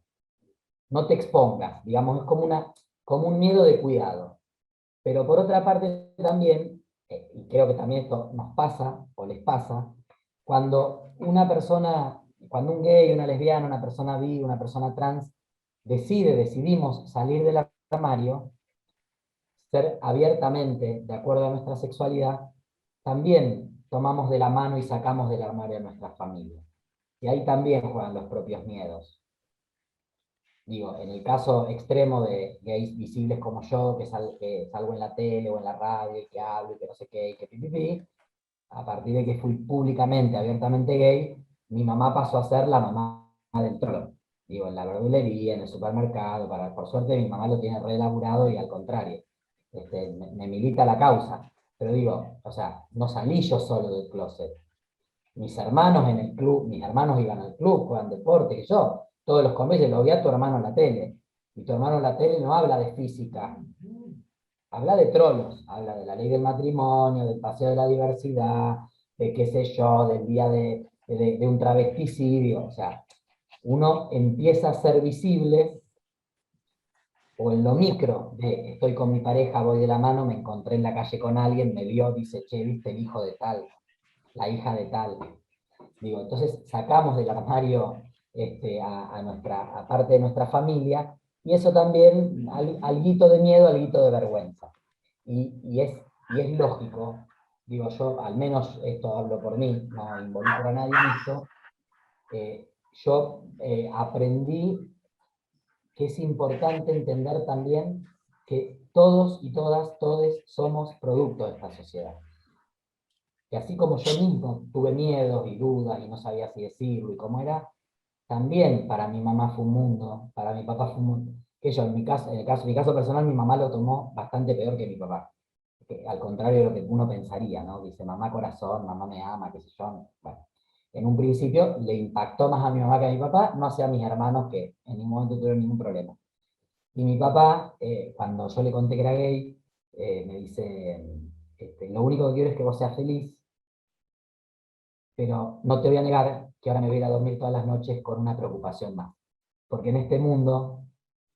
No te expongas, digamos, es como un miedo de cuidado. Pero por otra parte también, y creo que también esto nos pasa, o les pasa, cuando una persona, cuando un gay, una lesbiana, una persona bi, una persona trans, decidimos salir del armario, ser abiertamente de acuerdo a nuestra sexualidad, también tomamos de la mano y sacamos del armario a nuestra familia. Y ahí también juegan los propios miedos. Digo, en el caso extremo de gays visibles como yo, que salgo en la tele o en la radio, y que hablo, y que no sé qué, y que pipipi, a partir de que fui públicamente, abiertamente gay, mi mamá pasó a ser la mamá del trolo. Digo, en la verdulería, en el supermercado, por suerte mi mamá lo tiene reelaborado y al contrario, me milita la causa. Pero digo, o sea, no salí yo solo del closet. Mis hermanos en el club, mis hermanos iban al club, juegan deporte, que yo, todos los comienzos lo vi a tu hermano en la tele. Y tu hermano en la tele no habla de física, habla de trolos, habla de la ley del matrimonio, del paseo de la diversidad, de qué sé yo, del día de un travesticidio. O sea, uno empieza a ser visible, o en lo micro, de estoy con mi pareja, voy de la mano, me encontré en la calle con alguien, me vio, dice, che, viste el hijo de tal, la hija de tal. Digo, entonces sacamos del armario a parte de nuestra familia, y eso también, alguito de miedo, alguito de vergüenza. Y es lógico, digo yo, al menos esto hablo por mí, no involucro a nadie en esto, yo aprendí que es importante entender también que todos y todas, todes somos producto de esta sociedad. Que así como yo mismo tuve miedos y dudas y no sabía si decirlo y cómo era, también para mi mamá fue un mundo, para mi papá fue un mundo. Que yo, en mi caso personal, mi mamá lo tomó bastante peor que mi papá. Que, al contrario de lo que uno pensaría, ¿no? Dice, mamá corazón, mamá me ama, qué sé yo. Bueno, en un principio le impactó más a mi mamá que a mi papá, no sé a mis hermanos que en ningún momento tuvieron ningún problema. Y mi papá, cuando yo le conté que era gay, me dice, lo único que quiero es que vos seas feliz, pero no te voy a negar que ahora me voy a ir a dormir todas las noches con una preocupación más. Porque en este mundo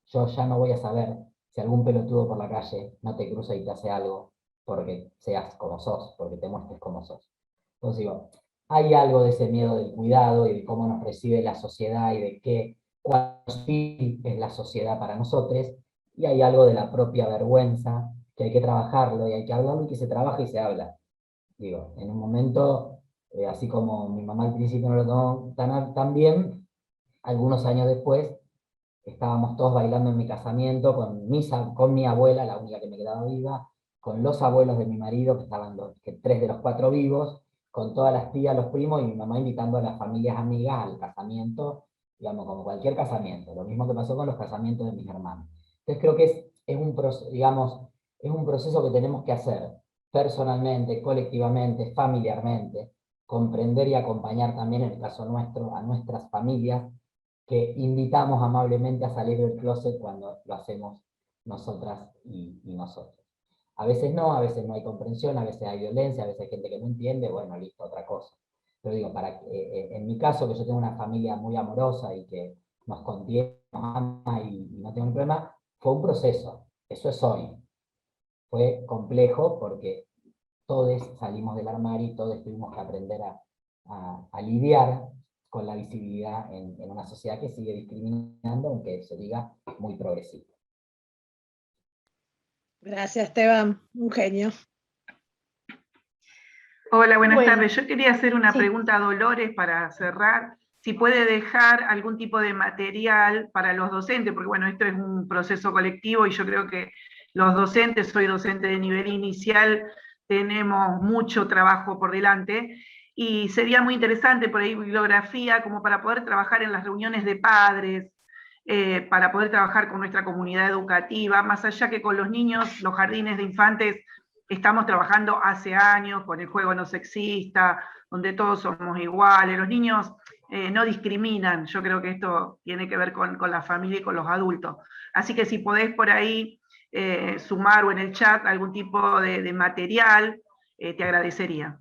yo ya no voy a saber si algún pelotudo por la calle no te cruza y te hace algo porque seas como sos, porque te muestres como sos. Entonces digo, hay algo de ese miedo del cuidado y de cómo nos recibe la sociedad y de cuál es la sociedad para nosotros, y hay algo de la propia vergüenza, que hay que trabajarlo y hay que hablarlo y que se trabaja y se habla. Digo, en un momento, así como mi mamá al principio no lo tomó tan bien, algunos años después, estábamos todos bailando en mi casamiento con mi abuela, la única que me quedaba viva, con los abuelos de mi marido, que estaban 3 de los 4 vivos, con todas las tías, los primos, y mi mamá invitando a las familias amigas al casamiento, digamos, como cualquier casamiento, lo mismo que pasó con los casamientos de mis hermanos. Entonces creo que es un proceso que tenemos que hacer personalmente, colectivamente, familiarmente, comprender y acompañar también, en el caso nuestro, a nuestras familias, que invitamos amablemente a salir del closet cuando lo hacemos nosotras y nosotros. A veces no hay comprensión, a veces hay violencia, a veces hay gente que no entiende, bueno, listo, otra cosa. Pero digo, en mi caso, que yo tengo una familia muy amorosa y que nos contiene, nos ama y no tengo un problema, fue un proceso, eso es hoy. Fue complejo porque todos salimos del armario y todos tuvimos que aprender a lidiar con la visibilidad en una sociedad que sigue discriminando, aunque se diga muy progresista. Gracias, Esteban, un genio. Hola, buenas Bueno, tardes. Yo quería hacer una sí. pregunta a Dolores para cerrar. Si puede dejar algún tipo de material para los docentes, porque bueno, esto es un proceso colectivo y yo creo que los docentes, soy docente de nivel inicial, tenemos mucho trabajo por delante y sería muy interesante por ahí bibliografía como para poder trabajar en las reuniones de padres, para poder trabajar con nuestra comunidad educativa, más allá que con los niños, los jardines de infantes, estamos trabajando hace años con el juego no sexista, donde todos somos iguales, los niños no discriminan, yo creo que esto tiene que ver con la familia y con los adultos. Así que si podés por ahí sumar o en el chat algún tipo de material, te agradecería.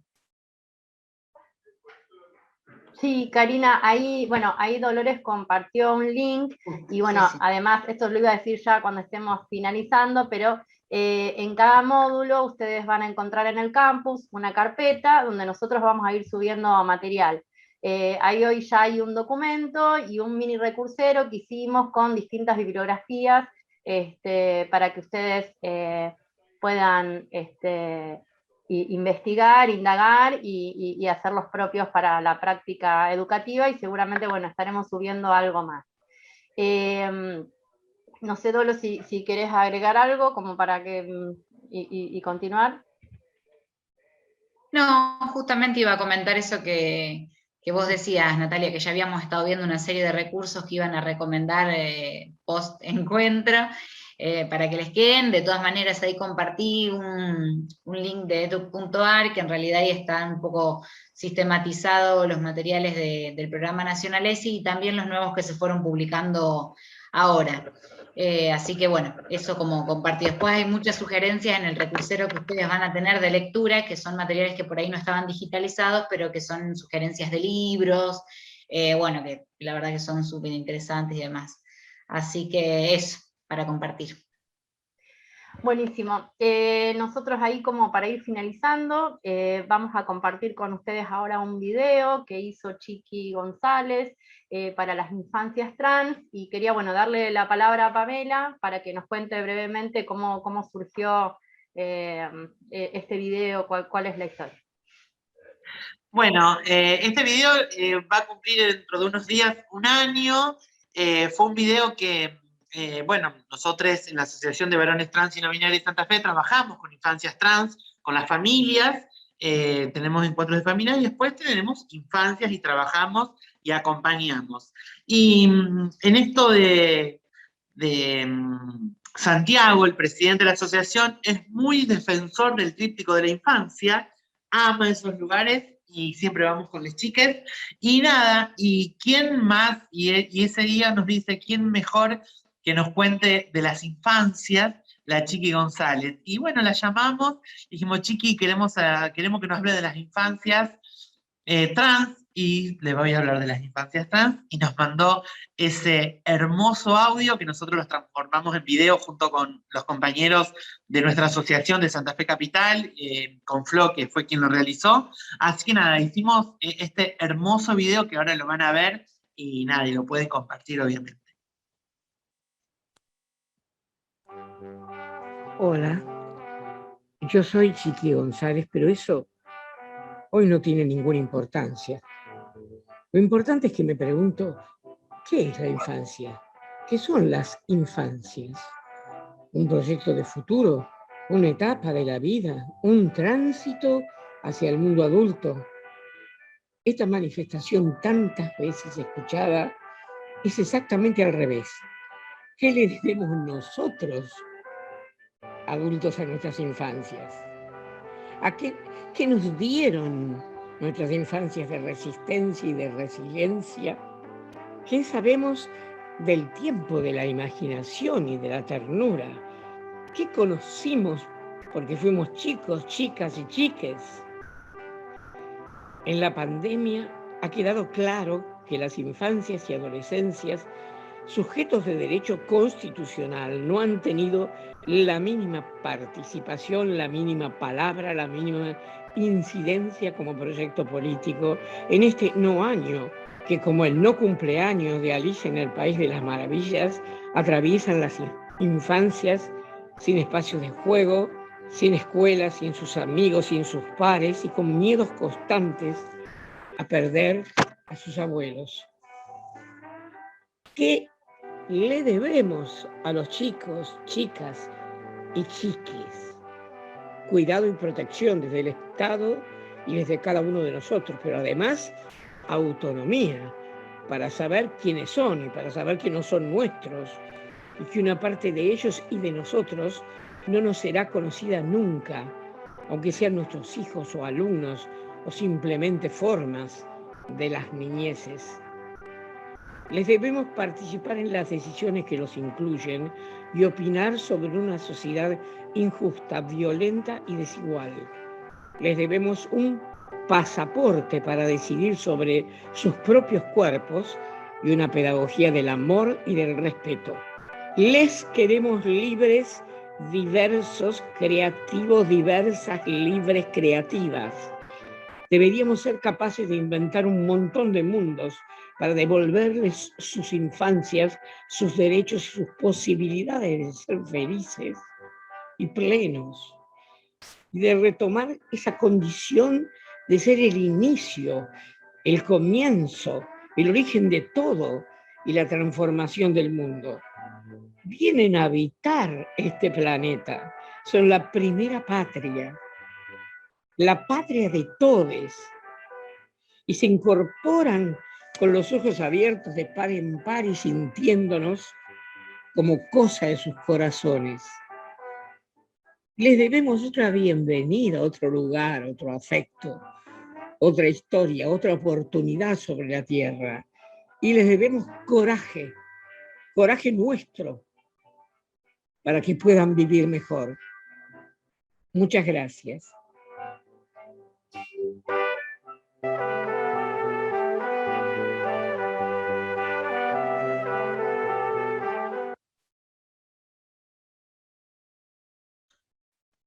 Sí, Karina, ahí Dolores compartió un link, y bueno, Sí. además, esto lo iba a decir ya cuando estemos finalizando, pero en cada módulo ustedes van a encontrar en el campus una carpeta donde nosotros vamos a ir subiendo material. Ahí hoy ya hay un documento y un mini recursero que hicimos con distintas bibliografías para que ustedes puedan investigar, indagar y hacer los propios para la práctica educativa, y seguramente, bueno, estaremos subiendo algo más. No sé, Dolo, si querés agregar algo como para que y continuar. No, justamente iba a comentar eso que vos decías, Natalia, que ya habíamos estado viendo una serie de recursos que iban a recomendar post encuentro, para que les queden. De todas maneras, ahí compartí un link de edu.ar, que en realidad ahí están un poco sistematizados los materiales del programa nacional ESI y también los nuevos que se fueron publicando ahora. Así que bueno, eso como compartí. Después hay muchas sugerencias en el recursero que ustedes van a tener de lectura, que son materiales que por ahí no estaban digitalizados, pero que son sugerencias de libros, bueno, que la verdad que son súper interesantes y demás. Así que eso, para compartir. Buenísimo. Nosotros ahí, como para ir finalizando, vamos a compartir con ustedes ahora un video que hizo Chiqui González para las infancias trans, y quería, bueno, darle la palabra a Pamela para que nos cuente brevemente cómo surgió este video, cuál es la historia. Bueno, este video va a cumplir dentro de unos días 1 año. Fue un video que, bueno, nosotros en la Asociación de Varones Trans y No Binarios de Santa Fe trabajamos con infancias trans, con las familias, tenemos encuentros de familia y después tenemos infancias y trabajamos y acompañamos. Y en esto de Santiago, el presidente de la asociación, es muy defensor del tríptico de la infancia, ama esos lugares y siempre vamos con las chicas. Y nada, y quién más, y ese día nos dice quién mejor que nos cuente de las infancias, la Chiqui González. Y bueno, la llamamos, dijimos, Chiqui, queremos que nos hable de las infancias trans, y le voy a hablar de las infancias trans, y nos mandó ese hermoso audio que nosotros los transformamos en video junto con los compañeros de nuestra asociación de Santa Fe Capital, con Flo, que fue quien lo realizó. Así que nada, hicimos este hermoso video que ahora lo van a ver, y nada, y lo pueden compartir obviamente. Hola, yo soy Chiqui González, pero eso hoy no tiene ninguna importancia. Lo importante es que me pregunto, ¿qué es la infancia? ¿Qué son las infancias? ¿Un proyecto de futuro? ¿Una etapa de la vida? ¿Un tránsito hacia el mundo adulto? Esta manifestación tantas veces escuchada es exactamente al revés. ¿Qué le debemos nosotros, adultos, a nuestras infancias? ¿Qué nos dieron nuestras infancias de resistencia y de resiliencia? ¿Qué sabemos del tiempo de la imaginación y de la ternura? ¿Qué conocimos porque fuimos chicos, chicas y chiques? En la pandemia ha quedado claro que las infancias y adolescencias, sujetos de derecho constitucional, no han tenido la mínima participación, la mínima palabra, la mínima incidencia como proyecto político en este no año que, como el no cumpleaños de Alicia en el País de las Maravillas, atraviesan las infancias sin espacios de juego, sin escuelas, sin sus amigos, sin sus pares y con miedos constantes a perder a sus abuelos. ¿Qué le debemos a los chicos, chicas y chiques? Cuidado y protección desde el Estado y desde cada uno de nosotros, pero además autonomía para saber quiénes son y para saber que no son nuestros, y que una parte de ellos y de nosotros no nos será conocida nunca, aunque sean nuestros hijos o alumnos o simplemente formas de las niñeces. Les debemos participar en las decisiones que los incluyen y opinar sobre una sociedad injusta, violenta y desigual. Les debemos un pasaporte para decidir sobre sus propios cuerpos y una pedagogía del amor y del respeto. Les queremos libres, diversos, creativos, diversas, libres, creativas. Deberíamos ser capaces de inventar un montón de mundos para devolverles sus infancias, sus derechos y sus posibilidades de ser felices y plenos, y de retomar esa condición de ser el inicio, el comienzo, el origen de todo y la transformación del mundo. Vienen a habitar este planeta, son la primera patria, la patria de todos, y se incorporan con los ojos abiertos de par en par y sintiéndonos como cosa de sus corazones. Les debemos otra bienvenida, otro lugar, otro afecto, otra historia, otra oportunidad sobre la tierra. Y les debemos coraje, coraje nuestro, para que puedan vivir mejor. Muchas gracias.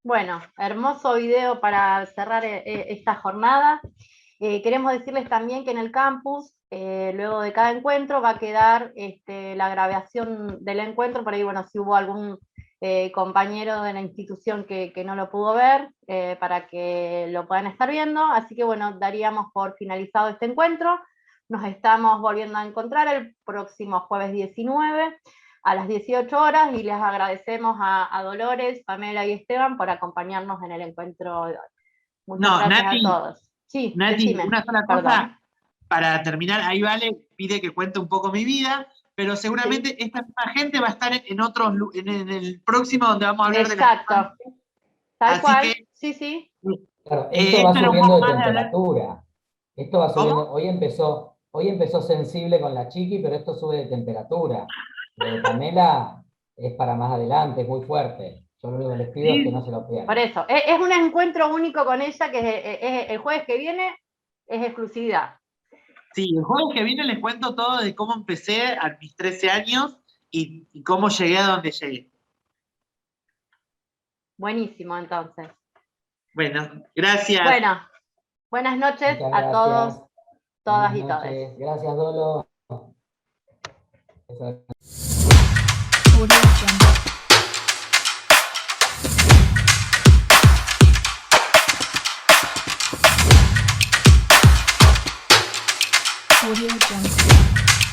Bueno, hermoso video para cerrar esta jornada. Queremos decirles también que en el campus, luego de cada encuentro, va a quedar la grabación del encuentro. Por ahí, bueno, si hubo algún compañero de la institución que no lo pudo ver, para que lo puedan estar viendo. Así que, bueno, daríamos por finalizado este encuentro. Nos estamos volviendo a encontrar el próximo jueves 19 a las 18 horas, y les agradecemos a Dolores, Pamela y Esteban por acompañarnos en el encuentro de hoy. Muchas gracias Nati, a todos. Sí, Nati, decime, una sola cosa para terminar. Ahí Vale pide que cuente un poco mi vida, pero seguramente esta misma gente va a estar en el próximo donde vamos a hablar de la... Exacto. Tal Así cual, que, sí. Claro, esto va subiendo de temperatura. Esto va subiendo. ¿Cómo? Hoy empezó sensible con la Chiqui, pero esto sube de temperatura. Lo de Pamela es para más adelante, es muy fuerte. Yo lo único que les pido es que no se lo pierdan. Por eso, es un encuentro único con ella, que es el jueves que viene, es exclusividad. Sí, el jueves que viene les cuento todo de cómo empecé a mis 13 años y cómo llegué a donde llegué. Buenísimo, entonces. Bueno, gracias. Bueno, buenas noches a todos, todas y todos. Gracias, Dolo. Audio Jungle.